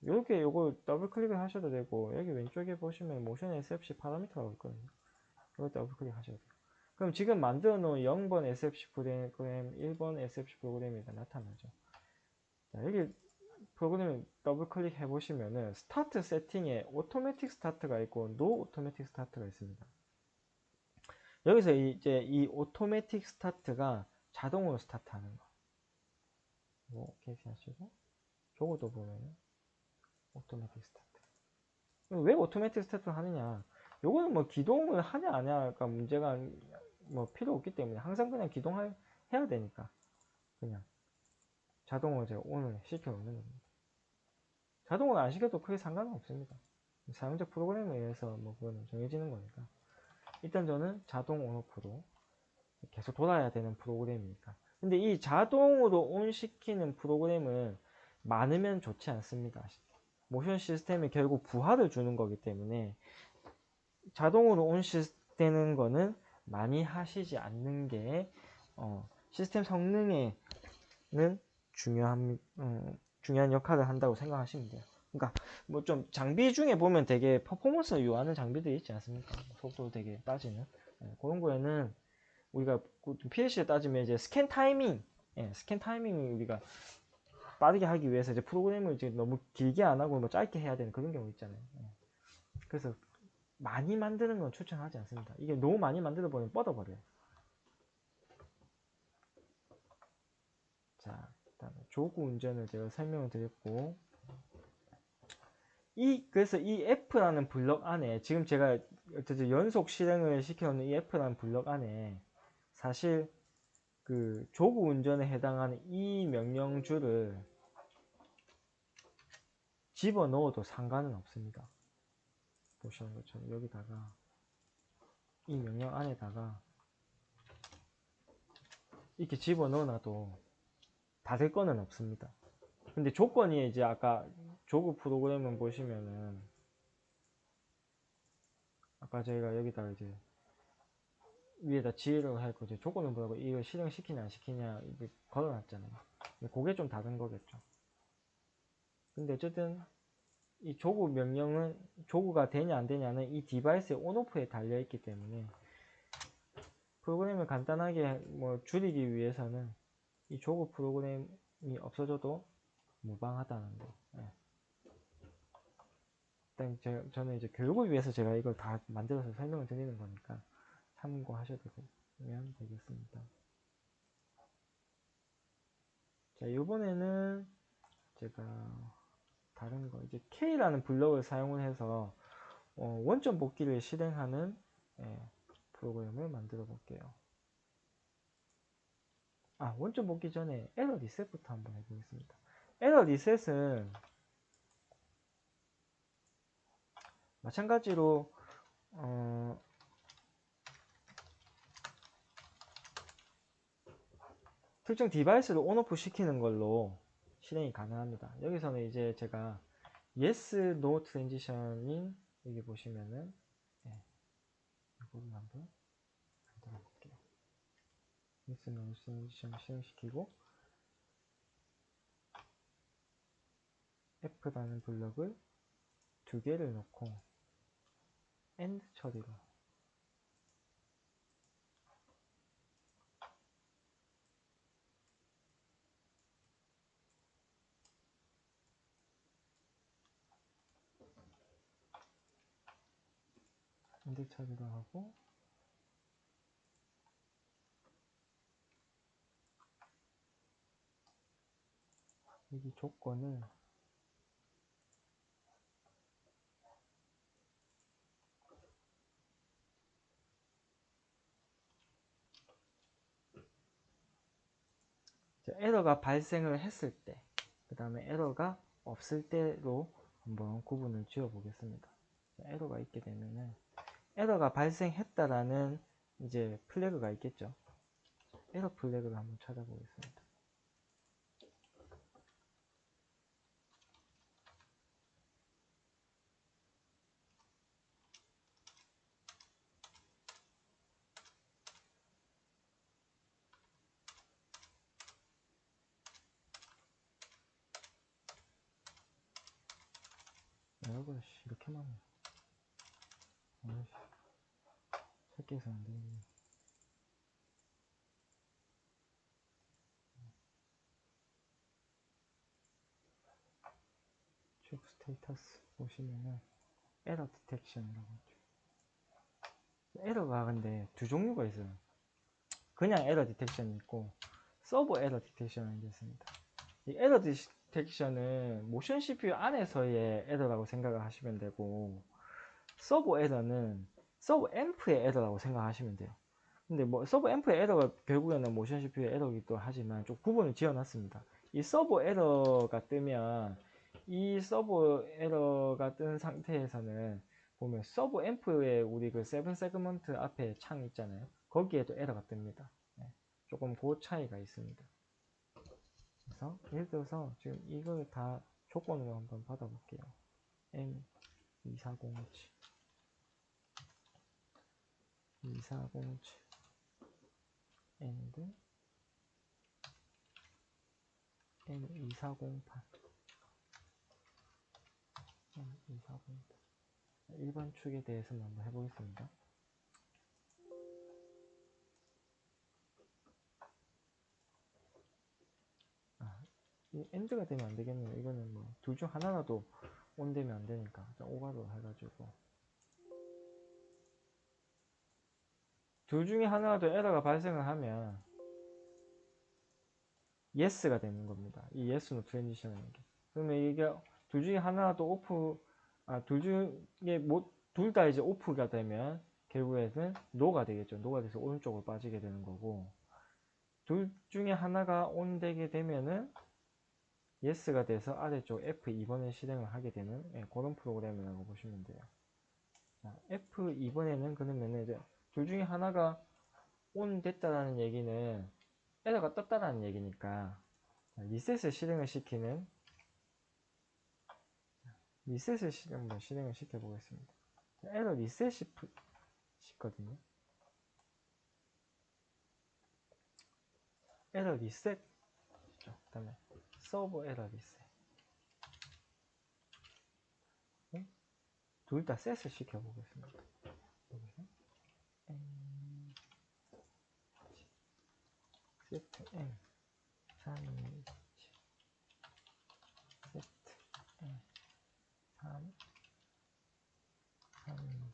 이렇게 요거 더블 클릭을 하셔도 되고, 여기 왼쪽에 보시면 모션 SFC 파라미터라고 있거든요. 이거 더블 클릭 하셔도 돼요. 그럼 지금 만들어 놓은 0번 SFC 프로그램, 1번 SFC 프로그램이 나타나죠. 자, 여기 프로그램을 더블 클릭해 보시면은 스타트 세팅에 오토매틱 스타트가 있고 노 오토매틱 스타트가 있습니다. 여기서 이제 이 오토매틱 스타트가 자동으로 스타트하는 거. 뭐 이렇게 하시고 요거도 보면은 오토매틱 스타트. 왜 오토매틱 스타트 하느냐? 요거는 뭐 기동을 하냐 안 하냐가 문제가 뭐 필요 없기 때문에 항상 그냥 기동해야 되니까 그냥 자동으로 제가 ON을 시켜 놓는 겁니다. 자동으로 안 시켜도 크게 상관은 없습니다. 사용자 프로그램에 의해서 뭐 그거는 정해지는 거니까. 일단 저는 자동 온오프로 계속 돌아야 되는 프로그램이니까. 근데 이 자동으로 온 시키는 프로그램은 많으면 좋지 않습니다. 모션 시스템이 결국 부하를 주는 거기 때문에 자동으로 온 시되는 거는 많이 하시지 않는 게 시스템 성능에는 중요한 역할을 한다고 생각하시면 돼요. 그러니까 뭐 좀 장비 중에 보면 되게 퍼포먼스를 요하는 장비들이 있지 않습니까? 속도 되게 따지는 그런 거에는 우리가 PLC에 따지면 이제 스캔 타이밍, 스캔 타이밍을 우리가 빠르게 하기 위해서 이제 프로그램을 이제 너무 길게 안 하고 뭐 짧게 해야 되는 그런 경우 있잖아요. 그래서 많이 만드는 건 추천하지 않습니다. 이게 너무 많이 만들어 버리면 뻗어버려요. 자, 일단 조구 운전을 제가 설명을 드렸고, 그래서 이 F라는 블럭 안에 지금 제가 연속 실행을 시켜놓는 이 F라는 블럭 안에 사실 그 조구 운전에 해당하는 이 명령줄을 집어 넣어도 상관은 없습니다. 보시는 것처럼 여기다가 이 명령 안에다가 이렇게 집어 넣어놔도 닫을 거는 없습니다. 근데 조건이 이제 아까 조구 프로그램을 보시면은 아까 저희가 여기다가 이제 위에다 지휘를 하고 이제 조건을 보라고 이걸 실행시키냐 안 시키냐 이게 걸어놨잖아요. 그게 좀 다른 거겠죠. 근데 어쨌든 이 조구 명령은 조구가 되냐 안 되냐는 이 디바이스의 온오프에 달려 있기 때문에 프로그램을 간단하게 뭐 줄이기 위해서는 이 조구 프로그램이 없어져도 무방하다는 거. 일단 저는 이제 교육을 위해서 제가 이걸 다 만들어서 설명을 드리는 거니까 참고하셔도 되면 되겠습니다. 자, 이번에는 제가 다른 거 이제 K라는 블럭을 사용을 해서 원점 복귀를 실행하는 프로그램을 만들어 볼게요. 원점 복귀 전에 에러 리셋부터 한번 해보겠습니다. 에러 리셋은 마찬가지로 특정 디바이스를 온오프 시키는 걸로 실행이 가능합니다. 여기서는 이제 제가 yes, no transition인 여기 보시면은 이거를 한번 만들어 볼게요. yes, no transition 실행시키고 F라는 블럭을 두 개를 넣고 AND 처리로 AND 처리로 하고 여기 조건을 에러가 발생을 했을 때, 그 다음에 에러가 없을 때로 한번 구분을 지어 보겠습니다. 에러가 있게 되면은 에러가 발생했다라는 이제 플래그가 있겠죠. 에러 플래그를 한번 찾아보겠습니다. 에러가 이렇게 많네. 찾기 해서 안 되겠네. 스테이터스 보시면은 에러 디텍션이라고 있죠. 에러가 근데 두 종류가 있어요. 그냥 에러 디텍션이 있고 서버 에러 디텍션이 있습니다. 이 에러 디텍션은 모션 CPU 안에서의 에러라고 생각을 하시면 되고, 서버 에러는 서버 앰프의 에러라고 생각하시면 돼요. 근데 뭐 서버 앰프의 에러가 결국에는 모션 CPU의 에러이기도 하지만 좀 구분을 지어놨습니다. 이 서버 에러가 뜨면 이 서버 에러가 뜬 상태에서는 보면 서버 앰프에 우리 그 세븐 세그먼트 앞에 창 있잖아요. 거기에도 에러가 뜹니다. 네. 조금 그 차이가 있습니다. 그래서 예를 들어서 지금 이걸 다 조건으로 한번 받아볼게요. M2407 2407 and M2408 M2408 1번 축에 대해서는 한번 해보겠습니다. 이 엔드가 되면 안 되겠네요. 이거는 뭐 둘 중 하나라도 온 되면 안 되니까 오가로 해가지고 둘 중에 하나라도 에러가 발생을 하면 yes가 되는 겁니다. 이 yes는 트랜지션이라는 게. 그러면 이게 둘 중에 하나라도 오프, 둘 중에 뭐 둘 다 이제 오프가 되면 결국에는 no가 되겠죠. no가 돼서 오른쪽으로 빠지게 되는 거고, 둘 중에 하나가 온 되게 되면은 yes가 돼서 아래쪽 F2번을 실행을 하게 되는 그런 프로그램이라고 보시면 돼요. 자, F2번에는 그러면은 이제 둘 중에 하나가 온 됐다라는 얘기는 에러가 떴다라는 얘기니까 리셋을 실행을 시키는 리셋을 한번 실행을 시켜 보겠습니다. 에러 리셋이 있거든요. 에러 리셋, 그다음에 서버 에러 리셋. 둘 다 셋을 시켜 보겠습니다. 여기서 세트 M 3 세트 M 3 3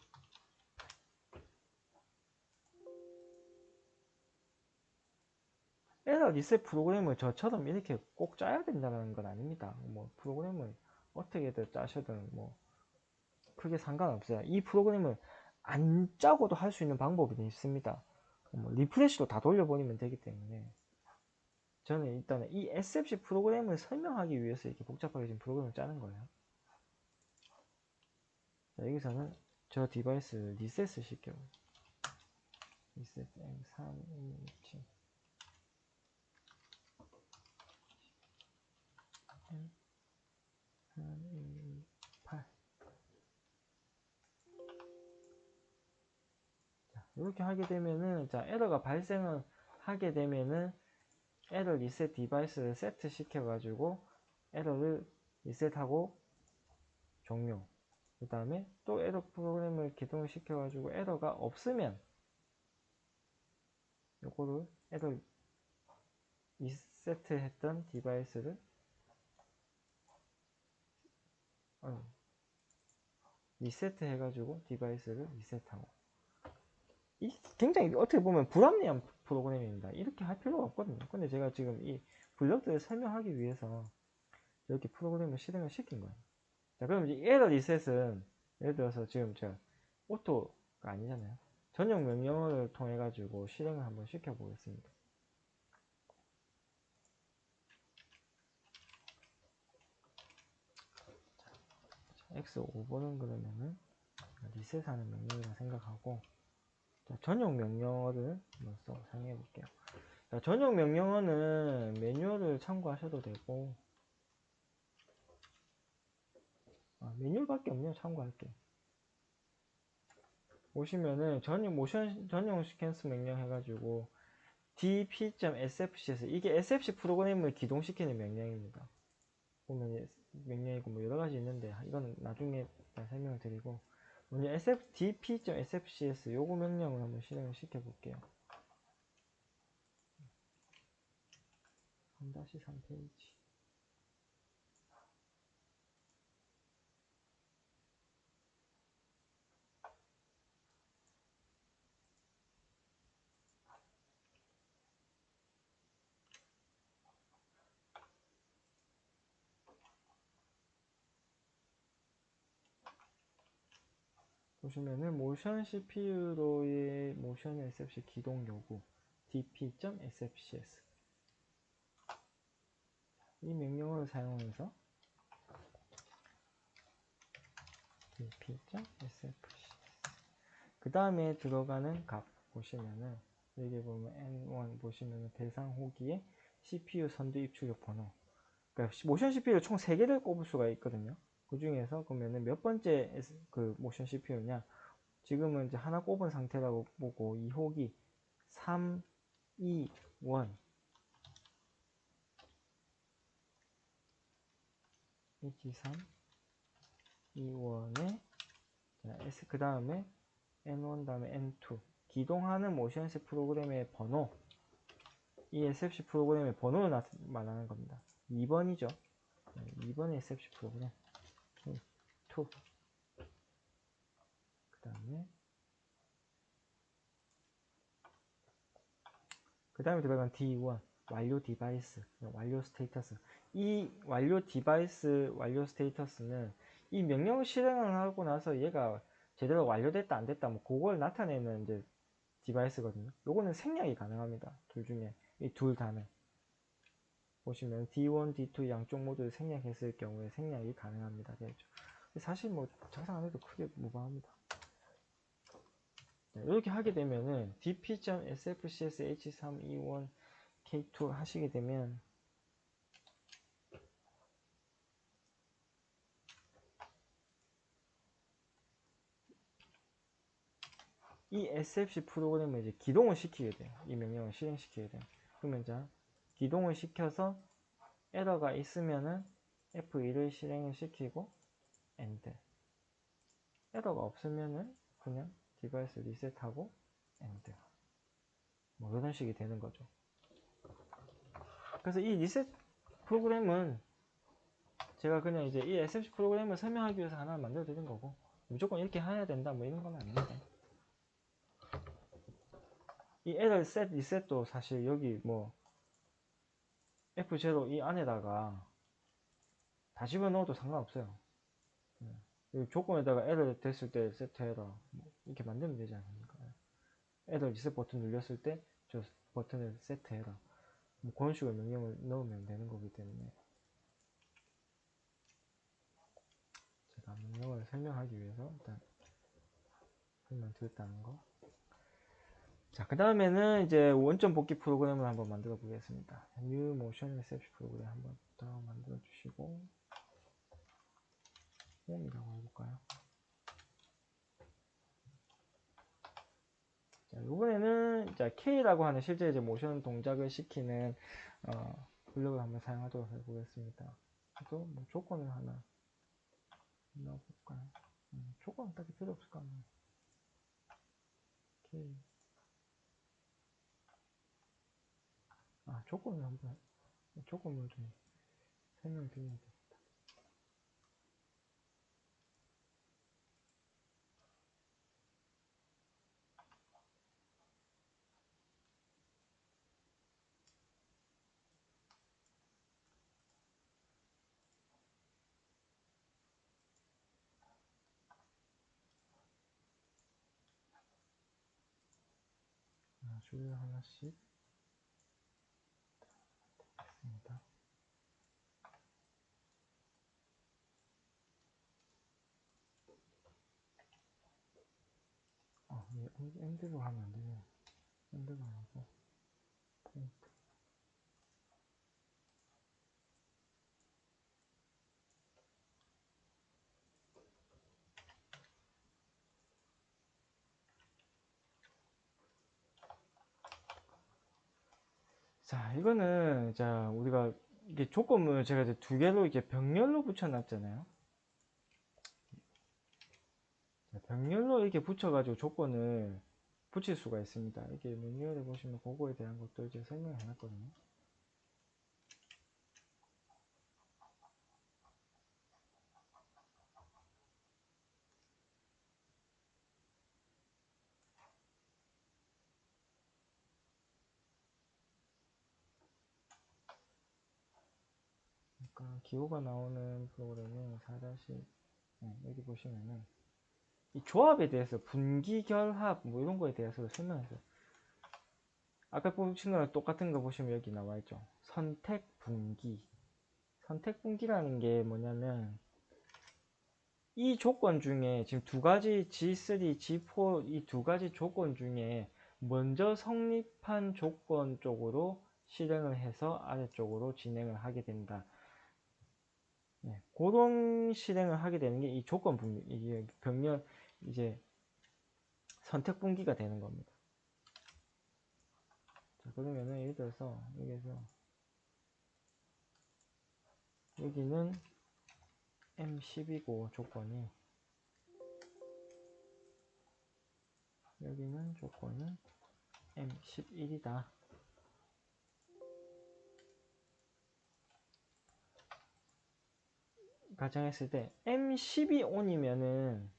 에러 리셋 프로그램을 저처럼 이렇게 꼭 짜야 된다는 건 아닙니다. 뭐 프로그램을 어떻게든 짜셔든 뭐 크게 상관없어요. 이 프로그램을 안 짜고도 할 수 있는 방법이 있습니다. 뭐 리프레시로 다 돌려버리면 되기 때문에 저는 일단은 이 SFC 프로그램을 설명하기 위해서 이렇게 복잡하게 지금 프로그램을 짜는 거예요. 자, 여기서는 저 디바이스 리셋을 시켜요. 리셋 M327 M328 이렇게 하게 되면은, 자, 에러가 발생을 하게 되면은 에러 리셋 디바이스를 세트 시켜가지고 에러를 리셋하고 종료. 그 다음에 또 에러 프로그램을 기동을 시켜가지고 에러가 없으면 요거를 에러 리셋 했던 디바이스를 리셋 해가지고 디바이스를 리셋하고, 이 굉장히 어떻게 보면 불합리한 프로그램입니다. 이렇게 할 필요가 없거든요. 근데 제가 지금 이 블럭들을 설명하기 위해서 이렇게 프로그램을 실행을 시킨 거예요. 자, 그럼 이제 에러 리셋은 예를 들어서 지금 제가 오토가 아니잖아요. 전용 명령어를 통해 가지고 실행을 한번 시켜 보겠습니다. X5번은 그러면은 리셋하는 명령이라 생각하고, 자, 전용 명령어를 한번 사용해 볼게요. 자, 전용 명령어는 매뉴얼을 참고하셔도 되고, 매뉴얼밖에 없네요. 참고할게. 보시면은 전용 시퀀스 명령 해가지고 dp.sfcs, 이게 sfc 프로그램을 기동시키는 명령입니다. 보면 명령이고 뭐 여러 가지 있는데 이건 나중에 설명을 드리고, 먼저 dp.sfcs 요거 명령을 한번 실행을 시켜 볼게요. 3-3 페이지. 보시면은 모션 CPU로의 모션 SFC 기동 요구 dp.sfcs 이 명령어를 사용해서 dp.sfcs 그 다음에 들어가는 값 보시면은 여기 보면 N1 보시면은 대상 호기에 CPU 선두 입출력 번호. 그러니까 모션 CPU를 총 3개를 꼽을 수가 있거든요. 그 중에서 그러면은 몇 번째 그 모션 CPU냐? 지금은 이제 하나 꼽은 상태라고 보고 이 호기 3, 2, 1 H3, 2, 1에 S 그 다음에 N1 다음에 N2 기동하는 모션 SF 프로그램의 번호 이 SFC 프로그램의 번호를 말하는 겁니다. 2번이죠. 2번의 SFC 프로그램 2 그 다음에 들어간 D1 완료 디바이스 완료 스테이터스 이 완료 디바이스 완료 스테이터스는 이 명령을 실행을 하고 나서 얘가 제대로 완료됐다 안 됐다 뭐 그걸 나타내는 이제 디바이스거든요. 요거는 생략이 가능합니다. 둘 중에 이 둘 다는 보시면 D1, D2 양쪽 모두 생략했을 경우에 생략이 가능합니다. 되죠. 사실 뭐 작성 안 해도 크게 무방합니다. 이렇게 하게 되면은 dp.sfcs h321 k2 하시게 되면 이 SFC 프로그램을 이제 기동을 시키게 돼요. 이 명령을 실행시키게 돼요. 그러면 자 기동을 시켜서 에러가 있으면은 F1을 실행을 시키고 엔드 에러가 없으면은 그냥 디바이스 리셋하고 엔드 뭐 이런 식이 되는 거죠. 그래서 이 리셋 프로그램은 제가 그냥 이제 이 SFC 프로그램을 설명하기 위해서 하나 만들어 드린 거고 무조건 이렇게 해야 된다 뭐 이런 건 아닙니다. 이 에러 셋 리셋도 사실 여기 뭐 F0 이 안에다가 다 집어넣어도 상관없어요. 이 조건에다가 에러 됐을 때 세트해라 뭐 이렇게 만들면 되지 않습니까? 에러 리셋 버튼 눌렸을 때 저 버튼을 세트해라 뭐 그런 식으로 명령을 넣으면 되는 거기 때문에 제가 명령을 설명하기 위해서 일단 설명드렸다는 거. 자, 그 다음에는 이제 원점 복귀 프로그램을 한번 만들어 보겠습니다. New Motion SFC 프로그램 한번 더 만들어 주시고 홈이라고 해볼까요? 자, 이번에는 자, K라고 하는 실제 이제 모션 동작을 시키는 블록을 한번 사용하도록 해보겠습니다. 그래서 뭐 조건을 하나 넣어볼까요? 조건은 딱히 필요 없을 것 같네요. K 조건을 한번 조건을 좀 설명드려야 돼. 줄을 하나씩 있습니다. 엔드로 하면 안 되네. 엔드로 하고 포인트. 자, 이거는 자 우리가 이게 조건을 제가 이제 두 개로 이렇게 병렬로 붙여놨잖아요. 자, 병렬로 이렇게 붙여가지고 조건을 붙일 수가 있습니다. 이게 매뉴얼에 보시면 그거에 대한 것도 이제 설명을 해놨거든요. 그러니까 기호가 나오는 프로그램이 4- 여기 보시면은 이 조합에 대해서 분기 결합 뭐 이런 거에 대해서 설명했어요. 아까 보신 거랑 똑같은 거 보시면 여기 나와 있죠. 선택 분기. 선택 분기라는 게 뭐냐면 이 조건 중에 지금 두 가지 G3, G4 이 두 가지 조건 중에 먼저 성립한 조건 쪽으로 실행을 해서 아래쪽으로 진행을 하게 된다. 네, 그런 실행을 하게 되는 게 이 조건 분기, 이게 병렬 이제 선택 분기가 되는 겁니다. 자, 그러면은 예를 들어서 여기서 여기는 M10이고 조건이 여기는 조건은 M11이다. 가정했을 때 M12 온이면은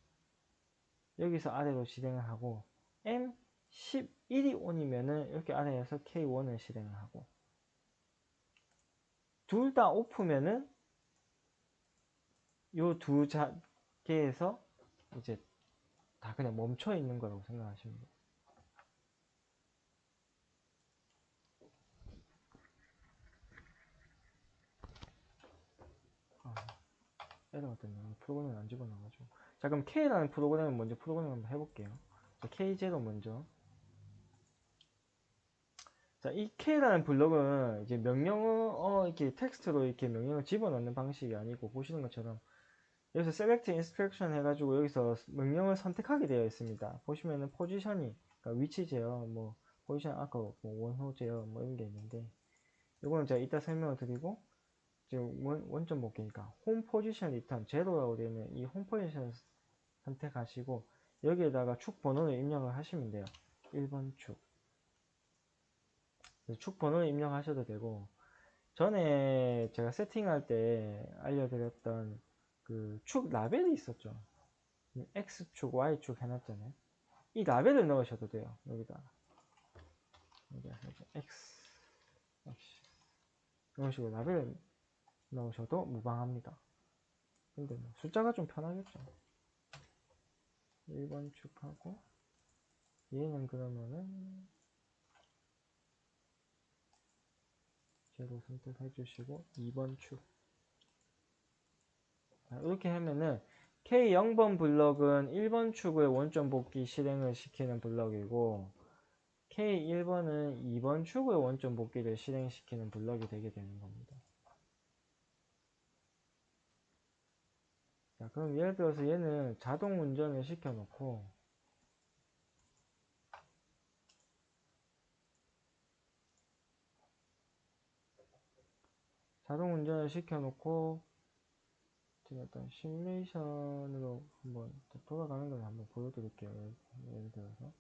여기서 아래로 실행을 하고 M11이 온이면은 이렇게 아래에서 K1을 실행을 하고 둘 다 오프면은 요 두 개에서 이제 다 그냥 멈춰 있는 거라고 생각하시면 돼요. 에러가 떴네. 프로그램을 안 집어넣어가지고. 자, 그럼 K라는 프로그램을 먼저 프로그램을 한번 해볼게요. 자, K0 먼저. 자, 이 K라는 블록은 이제 명령어, 이렇게 텍스트로 이렇게 명령을 집어넣는 방식이 아니고, 보시는 것처럼, 여기서 select instruction 해가지고 여기서 명령을 선택하게 되어 있습니다. 보시면은 포지션이, 그러니까 위치 제어, 뭐, 포지션 아까 뭐 원호 제어, 뭐 이런 게 있는데, 이거는 제가 이따 설명을 드리고, 지금 원점 복귀니까, 홈 포지션 리턴, 제로라고 되어 있는 이 홈 포지션 선택하시고, 여기에다가 축 번호를 입력을 하시면 돼요. 1번 축. 축 번호를 입력하셔도 되고, 전에 제가 세팅할 때 알려드렸던 그 축 라벨이 있었죠. X축, Y축 해놨잖아요. 이 라벨을 넣으셔도 돼요. 여기다가. X, 이런 식으로 라벨을 넣으셔도 무방합니다. 근데 뭐 숫자가 좀 편하겠죠. 1번 축하고, 얘는 그러면은 제로 선택해 주시고, 2번 축. 이렇게 하면은 K0번 블럭은 1번 축을 원점 복귀 실행을 시키는 블럭이고 K1번은 2번 축을 원점 복귀를 실행시키는 블럭이 되게 되는 겁니다. 자, 그럼 예를 들어서 얘는 자동 운전을 시켜놓고 자동 운전을 시켜놓고 제가 일단 시뮬레이션으로 한번 돌아가는 걸 한번 보여드릴게요. 예를 들어서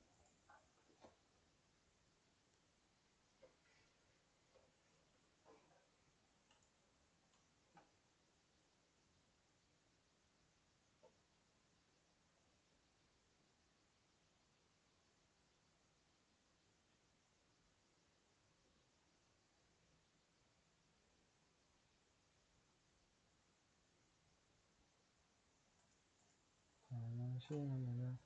실행하면은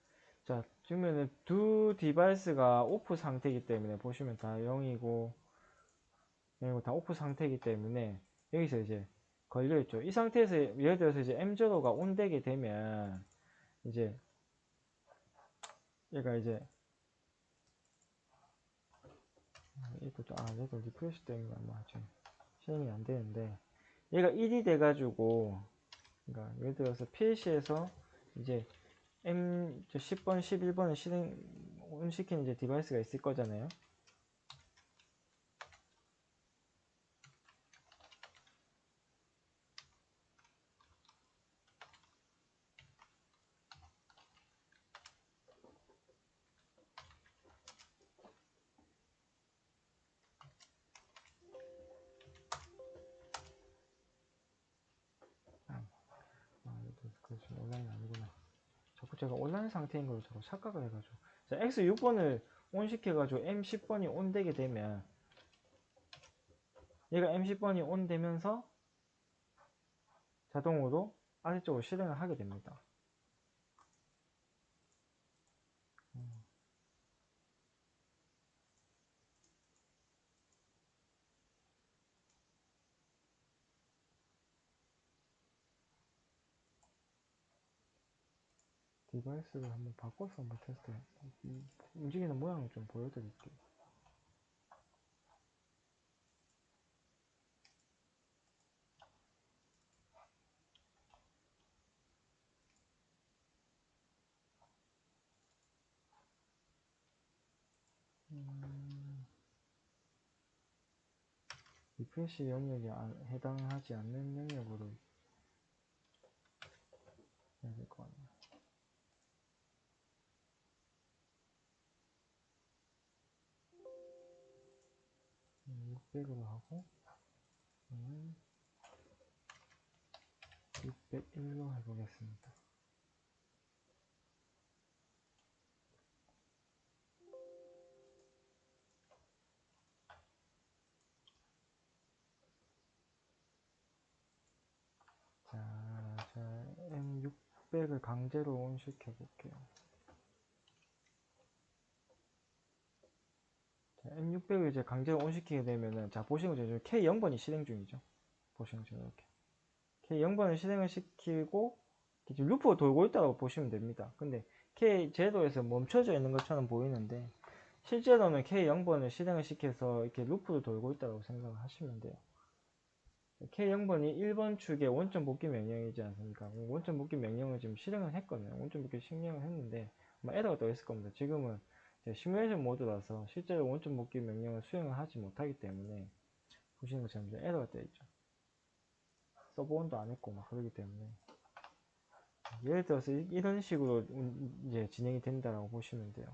자, 지금은 두 디바이스가 오프 상태이기 때문에 보시면 다 0이고 다 오프 상태이기 때문에 여기서 이제 걸려있죠. 이 상태에서 예를 들어서 이제 M0가 온되게 되면 이제 얘가 이제 이것도 얘도 리프레시 때문에 아마 지금 실행이 안 되는데 얘가 1이 돼가지고 그러니까 예를 들어서 PC에서 이제 M 10번, 11번을 실행 온시키는 이제 디바이스가 있을 거잖아요. 그렇죠. 온라인 아니구나. 자꾸 제가 온라인 상태인 걸로 자꾸 착각을 해가지고. 자, X6번을 온 시켜가지고 M10번이 온 되게 되면 얘가 M10번이 온 되면서 자동으로 아래쪽으로 실행을 하게 됩니다. 디바이스를 한번 바꿔서 한번 테스트 움직이는 모양을 좀 보여드릴게요. 리프레시 영역에 해당하지 않는 영역으로 해야 될 것 같네요. 600으로 하고 601로 해보겠습니다. 자, M600을 강제로 온 시켜볼게요. M600을 이제 강제로 온시키게 되면은, 자, 보시는 것처럼 K0번이 실행 중이죠. 보시는 것처럼 이렇게. K0번을 실행을 시키고, 지금 루프가 돌고 있다고 보시면 됩니다. 근데 K 제도에서 멈춰져 있는 것처럼 보이는데, 실제로는 K0번을 실행을 시켜서 이렇게 루프를 돌고 있다고 생각을 하시면 돼요. K0번이 1번 축의 원점 복귀 명령이지 않습니까? 원점 복귀 명령을 지금 실행을 했거든요. 원점 복귀 실행을 했는데, 아마 에러가 떠 있을 겁니다. 지금은 시뮬레이션 모드라서 실제로 원점 복귀 명령을 수행을 하지 못하기 때문에, 보시는 것처럼 에러가 떠 있죠. 서버온도 안 했고, 막 그러기 때문에. 예를 들어서 이런 식으로 이제 진행이 된다라고 보시면 돼요.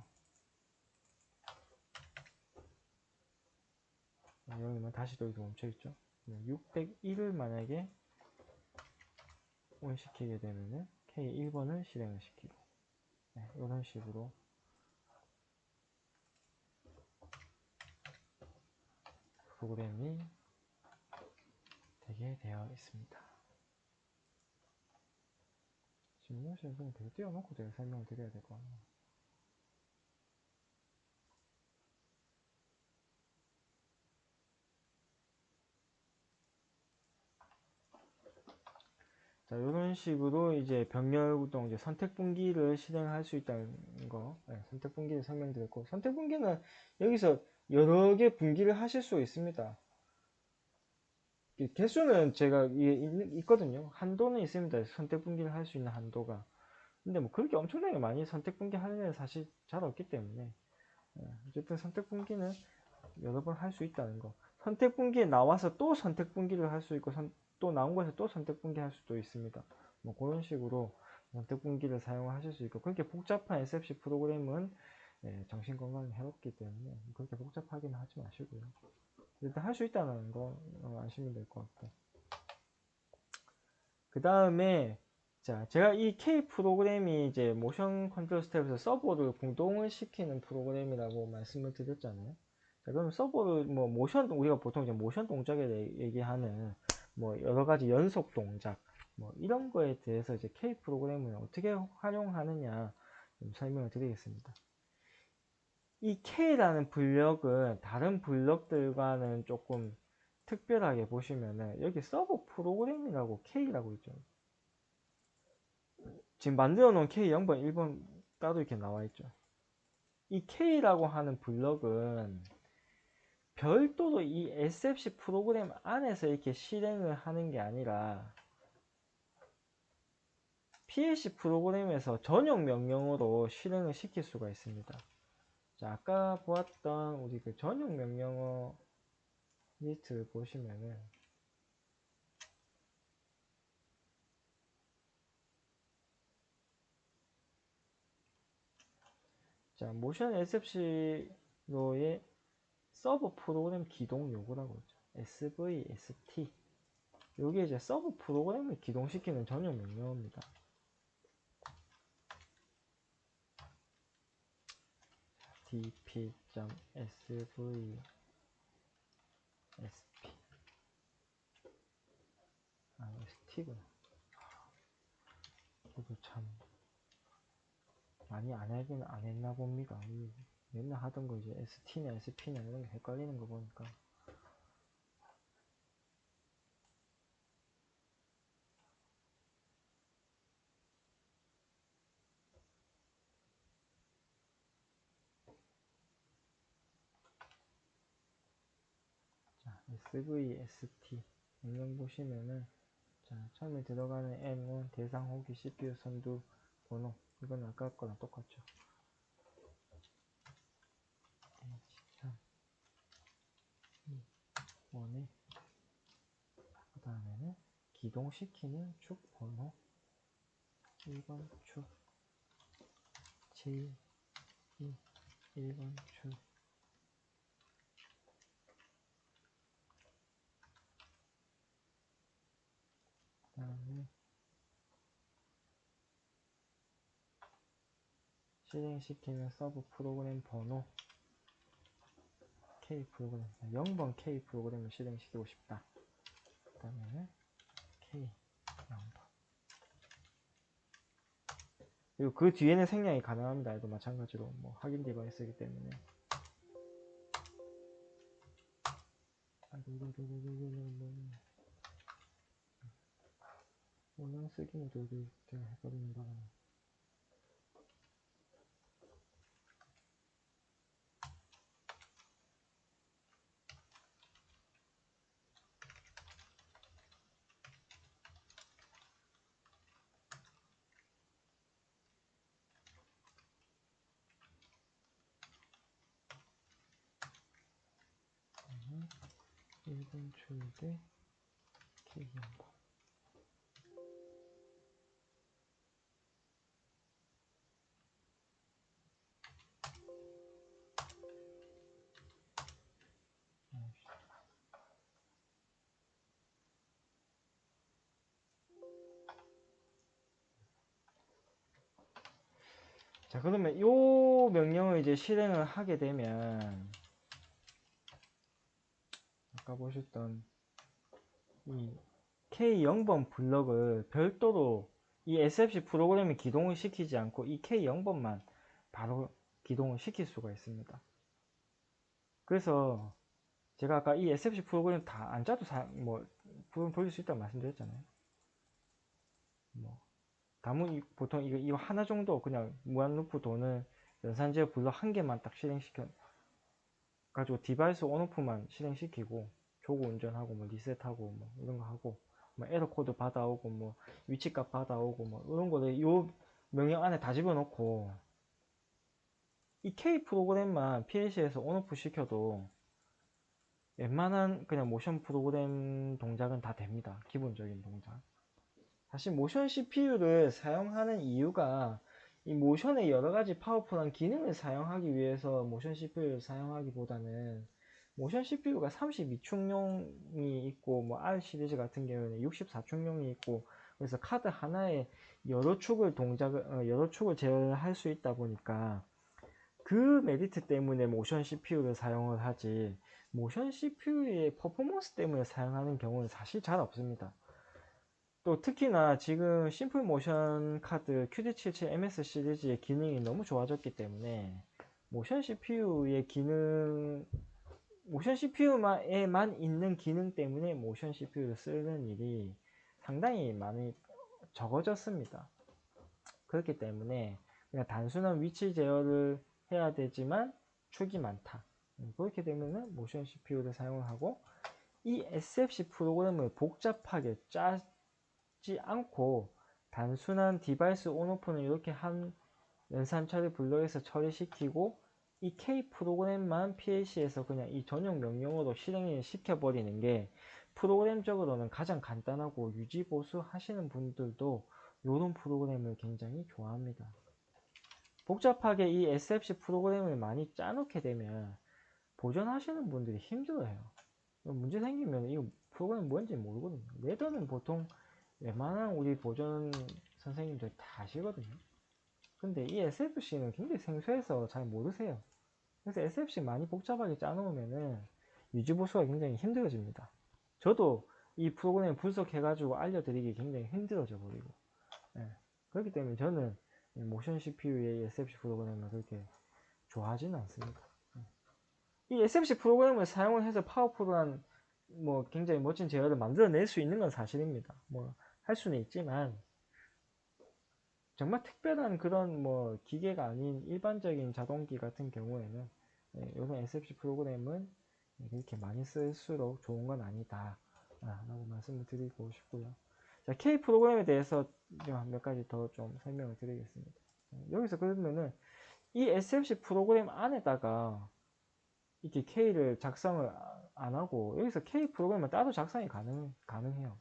여기만 다시 또 이렇게 멈춰있죠. 601을 만약에 온시키게 되면은 K1번을 실행을 시키고, 이런 식으로 프로그램이 되게 되어 있습니다. 시뮬레이션 그냥 계속 띄워놓고 제가 설명을 드려야 될 것 같네요. 자, 이런 식으로 이제 병렬구동 이제 선택 분기를 실행할 수 있다는 거, 선택 분기를 설명드렸고, 선택 분기는 여기서 여러 개 분기를 하실 수 있습니다. 개수는 제가 있거든요. 한도는 있습니다. 선택 분기를 할 수 있는 한도가. 근데 뭐 그렇게 엄청나게 많이 선택 분기 하는 애는 사실 잘 없기 때문에, 어쨌든 선택 분기는 여러 번 할 수 있다는 거. 선택 분기에 나와서 또 선택 분기를 할 수 있고, 또 나온 곳에서 또 선택 분기 할 수도 있습니다. 뭐 그런 식으로 선택 분기를 사용하실 수 있고, 그렇게 복잡한 SFC 프로그램은 정신 건강에 해롭기 때문에 그렇게 복잡하게는 하지 마시고요. 일단 할 수 있다는 거 아시면 될 것 같고. 그 다음에 자, 제가 이 K 프로그램이 이제 모션 컨트롤 스텝에서 서버를 공동을 시키는 프로그램이라고 말씀을 드렸잖아요. 자, 그럼 서버를 뭐 모션, 우리가 보통 이제 모션 동작에 얘기하는 뭐 여러 가지 연속 동작 뭐 이런 거에 대해서 이제 K 프로그램을 어떻게 활용하느냐 좀 설명을 드리겠습니다. 이 K라는 블럭은 다른 블럭들과는 조금 특별하게 보시면은 여기 서버 프로그램이라고 K라고 있죠. 지금 만들어 놓은 K 0번, 1번 따로 이렇게 나와 있죠. 이 K라고 하는 블럭은 별도로 이 SFC 프로그램 안에서 이렇게 실행을 하는 게 아니라 PLC 프로그램에서 전용 명령어로 실행을 시킬 수가 있습니다. 자, 아까 보았던 우리 그 전용 명령어 리스트를 보시면은 자, 모션 SFC로의 서버 프로그램 기동 요구라고 있죠. SVST. 요게 이제 서버 프로그램을 기동시키는 전용 명령어입니다. dp.svsp. st구나. 저도 참 많이 안 했나 봅니다. 맨날 하던 거 이제 st나 sp나 이런 게 헷갈리는 거 보니까. SVST 명령 보시면은, 자, 처음에 들어가는 M은 대상 호기 CPU 선두 번호. 이건 아까 거랑 똑같죠. H3 2원에, 그 다음에는 기동시키는 축 번호 1번 축 J2 1번 축, 그 다음에 실행시키는 서브 프로그램 번호 K 프로그램, 0번 K 프로그램을 실행시키고 싶다. 그 다음에는 K 0번. 그리고 그 뒤에는 생략이 가능합니다. 이도 마찬가지로 뭐 확인 디바이스이기 때문에. 오늘 쓰기는 도저히 해버리는 바람에. 일본 출대 K 0번. 자, 그러면 요 명령을 이제 실행을 하게 되면, 아까 보셨던 이 K0번 블럭을 별도로 이 SFC 프로그램이 기동을 시키지 않고 이 K0번만 바로 기동을 시킬 수가 있습니다. 그래서 제가 아까 이 SFC 프로그램 다 안 짜도 프로그램 돌릴 수 있다고 말씀드렸잖아요. 보통 이거 하나 정도 그냥 무한 루프 도는 연산제어 블럭 한 개만 딱 실행시켜 가지고 디바이스 온오프만 실행시키고 조고 운전하고 뭐 리셋하고 뭐 이런 거 하고 뭐 에러 코드 받아오고 뭐 위치값 받아오고 뭐 이런 거를 요 명령 안에 다 집어넣고 이 K 프로그램만 PLC에서 온오프 시켜도 웬만한 그냥 모션 프로그램 동작은 다 됩니다. 기본적인 동작. 사실 모션 CPU를 사용하는 이유가 이 모션의 여러가지 파워풀한 기능을 사용하기 위해서 모션 CPU를 사용하기보다는 모션 CPU가 32축용이 있고 뭐 R 시리즈 같은 경우에는 64축용이 있고 그래서 카드 하나에 여러 축을 여러 축을 제어할 수 있다 보니까 그 메리트 때문에 모션 CPU를 사용을 하지 모션 CPU의 퍼포먼스 때문에 사용하는 경우는 사실 잘 없습니다. 또 특히나 지금 심플 모션 카드 QD77 MS 시리즈의 기능이 너무 좋아졌기 때문에 모션 CPU의 기능, 모션 CPU에만 있는 기능 때문에 모션 CPU를 쓰는 일이 상당히 많이 적어졌습니다. 그렇기 때문에 그냥 단순한 위치 제어를 해야 되지만 축이 많다. 그렇게 되면 모션 CPU를 사용하고 이 SFC 프로그램을 복잡하게 짜지 않고 단순한 디바이스 온오프는 이렇게 한 연산 처리 블록에서 처리시키고 이 K 프로그램만 PLC에서 그냥 이 전용 명령어로 실행을 시켜버리는 게 프로그램적으로는 가장 간단하고 유지 보수 하시는 분들도 이런 프로그램을 굉장히 좋아합니다. 복잡하게 이 SFC 프로그램을 많이 짜놓게 되면 보존하시는 분들이 힘들어요. 문제 생기면 이 프로그램 뭔지 모르거든요. 레더는 보통 웬만한 우리 보존 선생님들 다 아시거든요. 근데 이 SFC는 굉장히 생소해서 잘 모르세요. 그래서 SFC 많이 복잡하게 짜놓으면은 유지보수가 굉장히 힘들어집니다. 저도 이 프로그램 분석해가지고 알려드리기 굉장히 힘들어져 버리고. 예. 그렇기 때문에 저는 모션 CPU의 SFC 프로그램을 그렇게 좋아하지는 않습니다. 이 SFC 프로그램을 사용을 해서 파워풀한 뭐 굉장히 멋진 제어를 만들어낼 수 있는 건 사실입니다. 뭐 할 수는 있지만 정말 특별한 그런 뭐 기계가 아닌 일반적인 자동기 같은 경우에는 이런 SFC 프로그램은 이렇게 많이 쓸수록 좋은 건 아니다 라고 말씀을 드리고 싶고요. 자, K 프로그램에 대해서 몇 가지 더 좀 설명을 드리겠습니다. 여기서 그러면은 이 SFC 프로그램 안에다가 이렇게 K를 작성을 안 하고 여기서 K 프로그램은 따로 작성이 가능해요.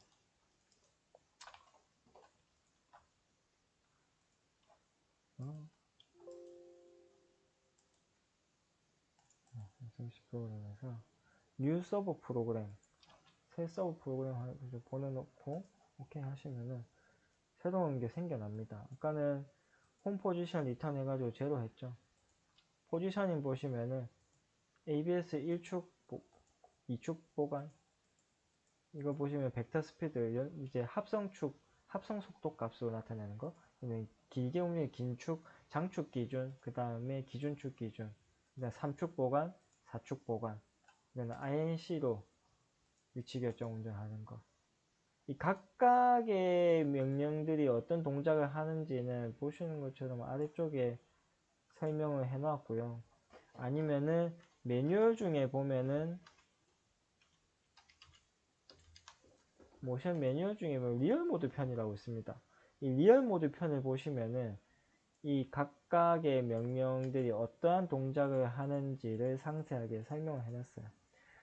SFC 프로그램에서 New 서버 프로그램 새 서브 프로그램 보내놓고 오케이 하시면은 새로운 게 생겨납니다. 아까는 홈 포지션 리턴 해가지고 제로 했죠. 포지셔닝 보시면은 ABS 1축, 2축 보관 이거 보시면 벡터 스피드 이제 합성축, 합성 속도 값으로 나타내는 거 길게 움직이는 긴축, 장축 기준, 그 다음에 기준축 기준, 그 다음 3축 보관, 4축 보관, 그 다음에 INC로 위치 결정 운전하는 거. 이 각각의 명령들이 어떤 동작을 하는지는 보시는 것처럼 아래쪽에 설명을 해 놨고요. 아니면은 매뉴얼 중에 보면은 모션 매뉴얼 중에 리얼 모드 편이라고 있습니다. 이 리얼 모드 편을 보시면은 이 각각의 명령들이 어떠한 동작을 하는지를 상세하게 설명을 해놨어요.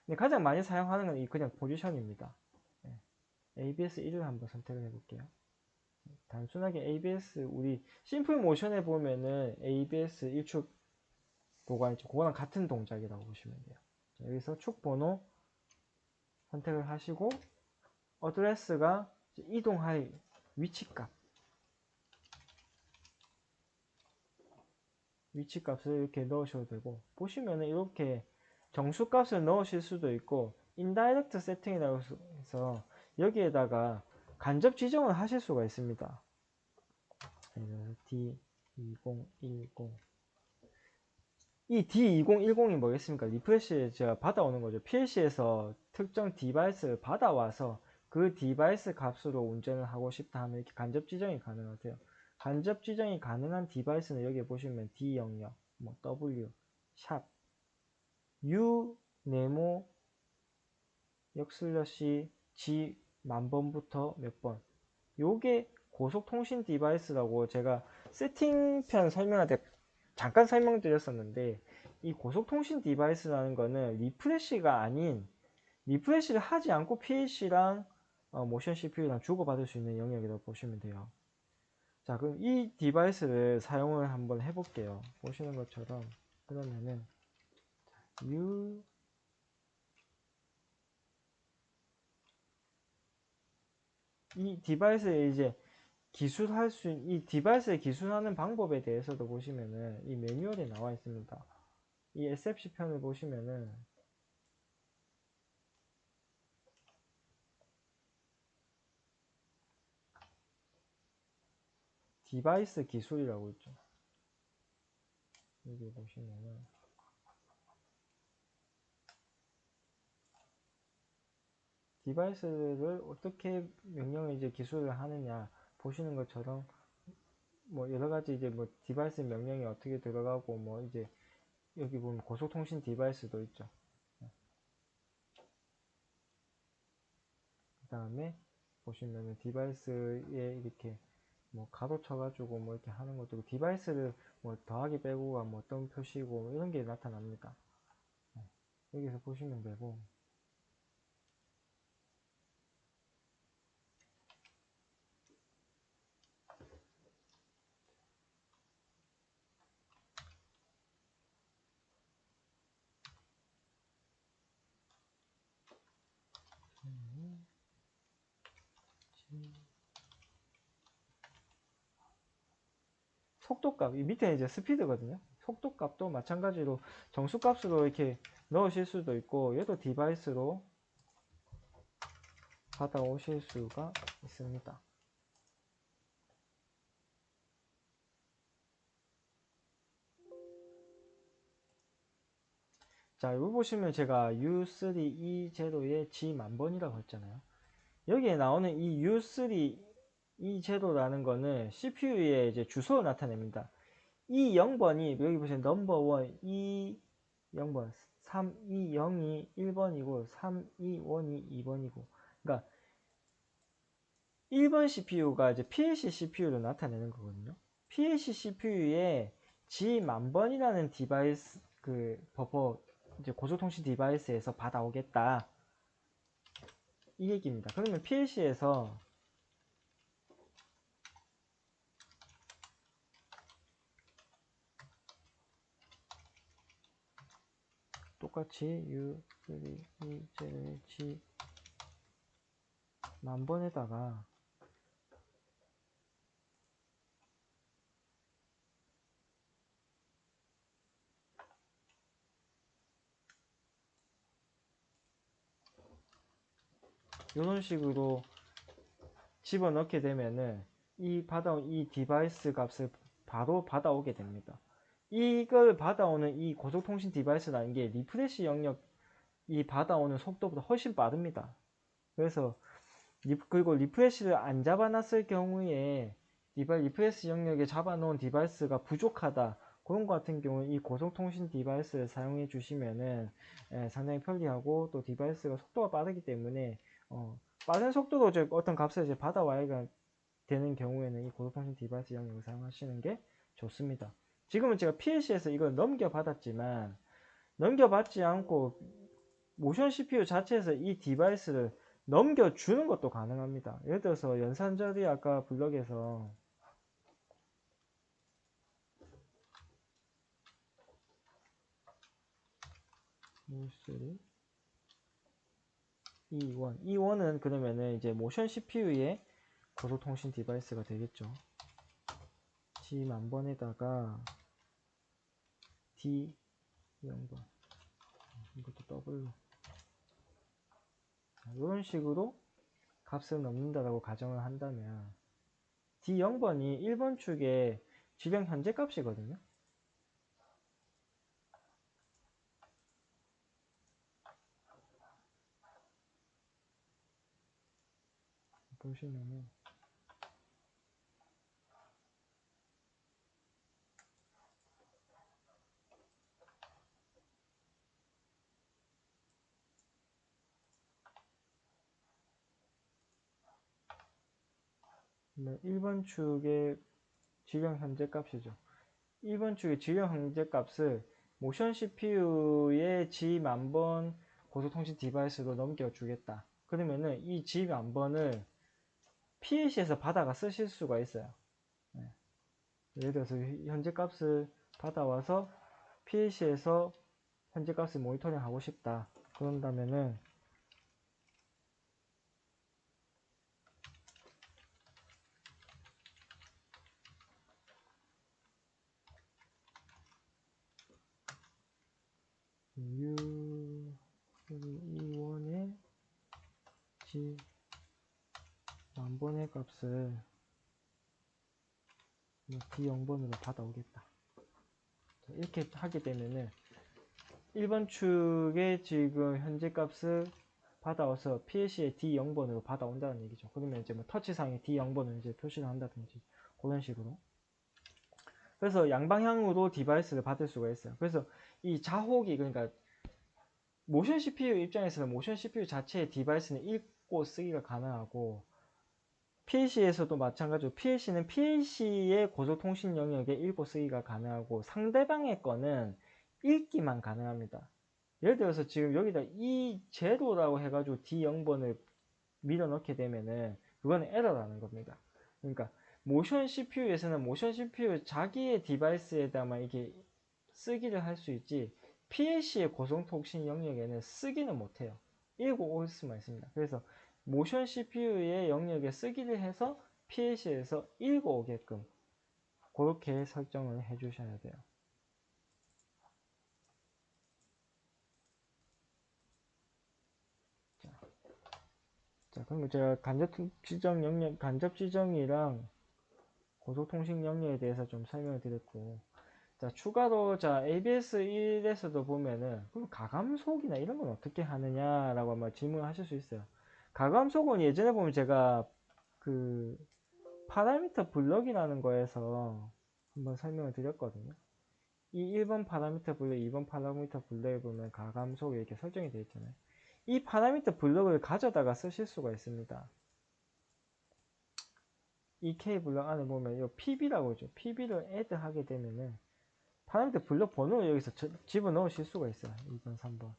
근데 가장 많이 사용하는 건 그냥 포지션입니다. ABS 1을 한번 선택을 해볼게요. 단순하게 ABS 우리 심플 모션에 보면은 ABS 1축 보관이죠. 그거랑 같은 동작이라고 보시면 돼요. 자, 여기서 축 번호 선택을 하시고 어드레스가 이동할 위치값을 이렇게 넣으셔도 되고 보시면은 이렇게 정수값을 넣으실 수도 있고 인다이렉트 세팅이라고 해서 여기에다가 간접 지정을 하실 수가 있습니다. D2010 이 D2010이 뭐겠습니까? 리프레시 제가 받아오는 거죠. PLC에서 특정 디바이스를 받아와서 그 디바이스 값으로 운전을 하고 싶다 하면 이렇게 간접 지정이 가능하세요. 간접 지정이 가능한 디바이스는 여기 보시면 D00, 뭐 W, 샵, U, 네모, 역슬러시, G 만번부터 몇 번. 요게 고속통신 디바이스라고 제가 세팅편 설명할 때 잠깐 설명드렸었는데 이 고속통신 디바이스라는 거는 리프레시가 아닌 리프레시를 하지 않고 PLC랑 모션 CPU랑 주고받을 수 있는 영역이라고 보시면 돼요. 자, 그럼 이 디바이스를 사용을 한번 해볼게요. 보시는 것처럼 그러면은 이 디바이스에 이제 이 디바이스에 기술하는 방법에 대해서도 보시면은 이 매뉴얼에 나와 있습니다. 이 SFC 편을 보시면은 디바이스 기술이라고 있죠. 여기 보시면은 디바이스를 어떻게 명령을 이제 기술을 하느냐 보시는 것처럼 뭐 여러 가지 이제 뭐 디바이스 명령이 어떻게 들어가고 뭐 이제 여기 보면 고속통신 디바이스도 있죠. 그 다음에 보시면은 디바이스에 이렇게 뭐 가로 쳐가지고 뭐 이렇게 하는 것도 있고 디바이스를 뭐 더하기 빼고가 뭐 어떤 표시고 뭐 이런 게 나타납니다. 여기서 보시면 되고 속도값 이 밑에 이제 스피드거든요. 속도값도 마찬가지로 정수값으로 이렇게 넣으실 수도 있고 얘도 디바이스로 받아오실 수가 있습니다. 자, 여기 보시면 제가 U3E0의 G 만번이라고 했잖아요. 여기에 나오는 이 U3E0라는 거는 CPU의 이제 주소를 나타냅니다. 이 0번이 여기 보시면 넘버 1, 0번, 3, 2, 0이 1번이고 3, 2, 1이 2번이고. 그러니까 1번 CPU가 이제 PLC CPU로 나타내는 거거든요. PLC CPU에 G1000번이라는 디바이스, 그 버퍼, 이제 고속통신 디바이스에서 받아오겠다. 이 얘기입니다. 그러면 PLC에서 똑같이 U, 3, E, Z, G 1000번에다가 이런 식으로 집어넣게 되면은 이 받아온 이 디바이스 값을 바로 받아오게 됩니다. 이걸 받아오는 이 고속통신 디바이스라는 게 리프레시 영역 이 받아오는 속도보다 훨씬 빠릅니다. 그래서 그리고 리프레시를 안 잡아놨을 경우에 리프레시 영역에 잡아놓은 디바이스가 부족하다. 그런 것 같은 경우는 이 고속통신 디바이스를 사용해 주시면은 상당히 편리하고 또 디바이스가 속도가 빠르기 때문에 빠른 속도로 어떤 값을 이제 받아와야 되는 경우에는 이 고속통신 디바이스 영역을 사용하시는 게 좋습니다. 지금은 제가 PLC에서 이걸 넘겨받았지만 넘겨받지 않고 모션 CPU 자체에서 이 디바이스를 넘겨주는 것도 가능합니다. 예를 들어서 연산절이 아까 블럭에서 E1은 그러면은 이제 모션 CPU의 고속통신 디바이스가 되겠죠. G1000번에다가 D 0번 이것도 더블로 이런 식으로 값을 넣는다라고 가정을 한다면 D0번이 1번 축의 지령 현재 값이거든요. 보시면은 네, 1번 축의 지령 현재 값이죠. 1번 축의 지령 현재 값을 모션 CPU의 G1000번 고속통신 디바이스로 넘겨주겠다. 그러면은 이 G1000번을 PLC에서 받아가 쓰실 수가 있어요. 네. 예를 들어서 현재 값을 받아와서 PLC에서 현재 값을 모니터링 하고 싶다. 그런다면은 U2E1의 G 만번의 값을 D0번으로 받아오겠다. 이렇게 하게 되면은 1번 축의 지금 현재 값을 받아와서 PLC의 D0번으로 받아온다는 얘기죠. 그러면 이제 뭐 터치상에 D0번을 이제 표시를 한다든지 그런 식으로. 그래서 양방향으로 디바이스를 받을 수가 있어요. 그래서 이 자혹이 그러니까 모션 CPU 입장에서는 모션 CPU 자체의 디바이스는 읽고 쓰기가 가능하고 PLC에서도 마찬가지로 PLC는 PLC의 고속통신 영역에 읽고 쓰기가 가능하고 상대방의 거는 읽기만 가능합니다. 예를 들어서 지금 여기다 E0라고 해가지고 D0번을 밀어넣게 되면은 그거는 에러라는 겁니다. 그러니까 모션 CPU에서는 모션 CPU 자기의 디바이스에다만 이게 쓰기를 할 수 있지 PLC의 고속통신 영역에는 쓰기는 못해요. 읽고 올 수만 있습니다. 그래서 모션 CPU의 영역에 쓰기를 해서 PLC에서 읽어 오게끔 그렇게 설정을 해 주셔야 돼요. 자, 그럼 제가 간접 지정이랑 고속통신 영역에 대해서 좀 설명을 드렸고, 자, 추가로, 자, ABS 1에서도 보면은, 그럼 가감속이나 이런 건 어떻게 하느냐라고 아마 질문을 하실 수 있어요. 가감속은 예전에 보면 제가 그, 파라미터 블럭이라는 거에서 한번 설명을 드렸거든요. 이 1번 파라미터 블록, 2번 파라미터 블록에 보면 가감속이 이렇게 설정이 되어 있잖아요. 이 파라미터 블록을 가져다가 쓰실 수가 있습니다. 이 K 블록 안에 보면 이 PB라고 하죠. PB를 add 하게 되면은 파라미터 블록 번호를 여기서 집어넣으실 수가 있어요. 2번, 3번.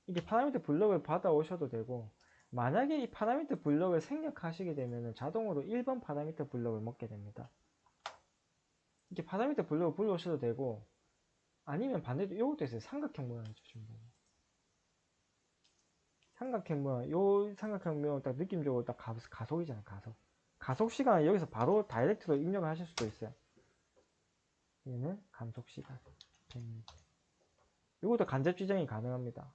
이게 파라미터 블록을 받아오셔도 되고, 만약에 이 파라미터 블록을 생략하시게 되면은 자동으로 1번 파라미터 블록을 먹게 됩니다. 이게 파라미터 블록을 불러오셔도 되고, 아니면 반대로 이것도 있어요. 삼각형 모양이죠. 지금 보면. 삼각형 모양, 요 삼각형 모양 딱 느낌적으로 딱 가속이잖아요. 가속 시간을 여기서 바로 다이렉트로 입력을 하실 수도 있어요. 얘는 감속 시간. 이것도 간접 지정이 가능합니다.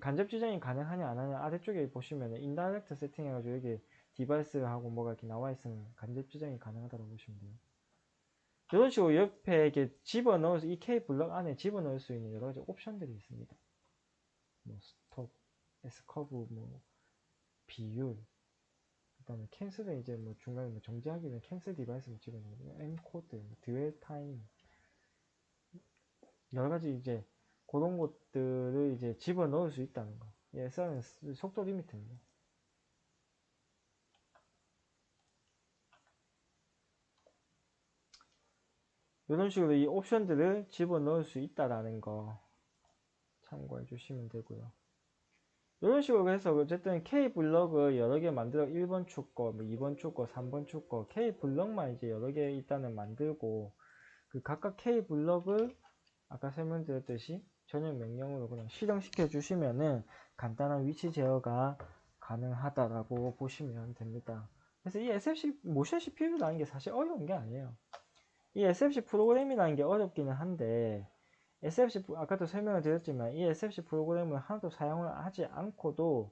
간접 지정이 가능하냐 안 하냐 아래쪽에 보시면 인다이렉트 세팅 해가지고 여기 디바이스하고 뭐가 이렇게 나와 있으면 간접 지정이 가능하다고 보시면 돼요. 이런 식으로 옆에 이렇게 집어넣어서 이 K 블럭 안에 집어넣을 수 있는 여러 가지 옵션들이 있습니다. 뭐 스톱, S커브, 뭐 비율, 그다음에 캔슬은 이제 뭐 중간에 뭐 정지하기 위해 캔슬 디바이스를 집어넣는 M 코드, 듀얼 타임 여러 가지 이제 그런 것들을 이제 집어넣을 수 있다는 거. 예, SR은 속도 리미트입니다. 이런 식으로 이 옵션들을 집어넣을 수 있다라는 거 참고해 주시면 되고요. 이런 식으로 해서 어쨌든 K 블럭을 여러 개 만들어 1번 축거, 뭐 2번 축거, 3번 축거 K 블럭만 이제 여러 개 일단은 만들고 그 각각 K 블럭을 아까 설명드렸듯이 전용 명령으로 그냥 실행시켜 주시면은 간단한 위치 제어가 가능하다라고 보시면 됩니다. 그래서 이 SFC 모션 CPU라는 게 사실 어려운 게 아니에요. 이 SFC 프로그램이라는 게 어렵기는 한데 SFC 아까도 설명을 드렸지만 이 SFC 프로그램을 하나도 사용을 하지 않고도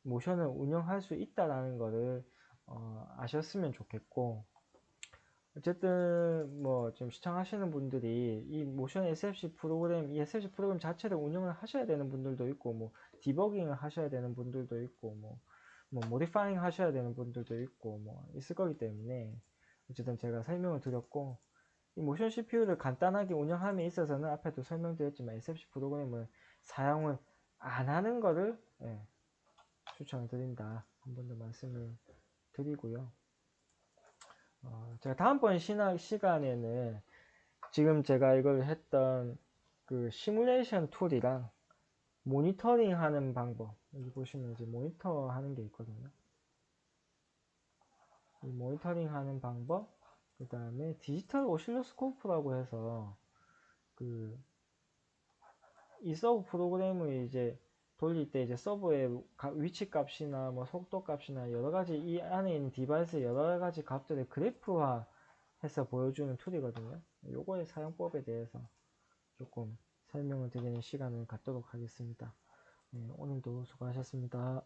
모션을 운영할 수 있다라는 것을 아셨으면 좋겠고 어쨌든 뭐 지금 시청하시는 분들이 이 모션 SFC 프로그램 이 SFC 프로그램 자체를 운영을 하셔야 되는 분들도 있고 뭐 디버깅을 하셔야 되는 분들도 있고 뭐 모디파잉 하셔야 되는 분들도 있고 뭐 있을 거기 때문에 어쨌든 제가 설명을 드렸고 이 모션 CPU를 간단하게 운영함에 있어서는 앞에도 설명드렸지만 SFC 프로그램을 사용을 안 하는 거를 추천을 드린다. 한 번 더 말씀을 드리고요. 제가 다음번 시간에는 지금 제가 이걸 했던 그 시뮬레이션 툴이랑 모니터링 하는 방법 여기 보시면 이제 모니터 하는 게 있거든요. 이 모니터링 하는 방법 그 다음에 디지털 오실로스코프라고 해서 그 이 서브 프로그램을 이제 돌릴 때 이제 서버의 위치 값이나 뭐 속도 값이나 여러 가지 이 안에 있는 디바이스 여러 가지 값들을 그래프화 해서 보여주는 툴이거든요. 요거의 사용법에 대해서 조금 설명을 드리는 시간을 갖도록 하겠습니다. 네, 오늘도 수고하셨습니다.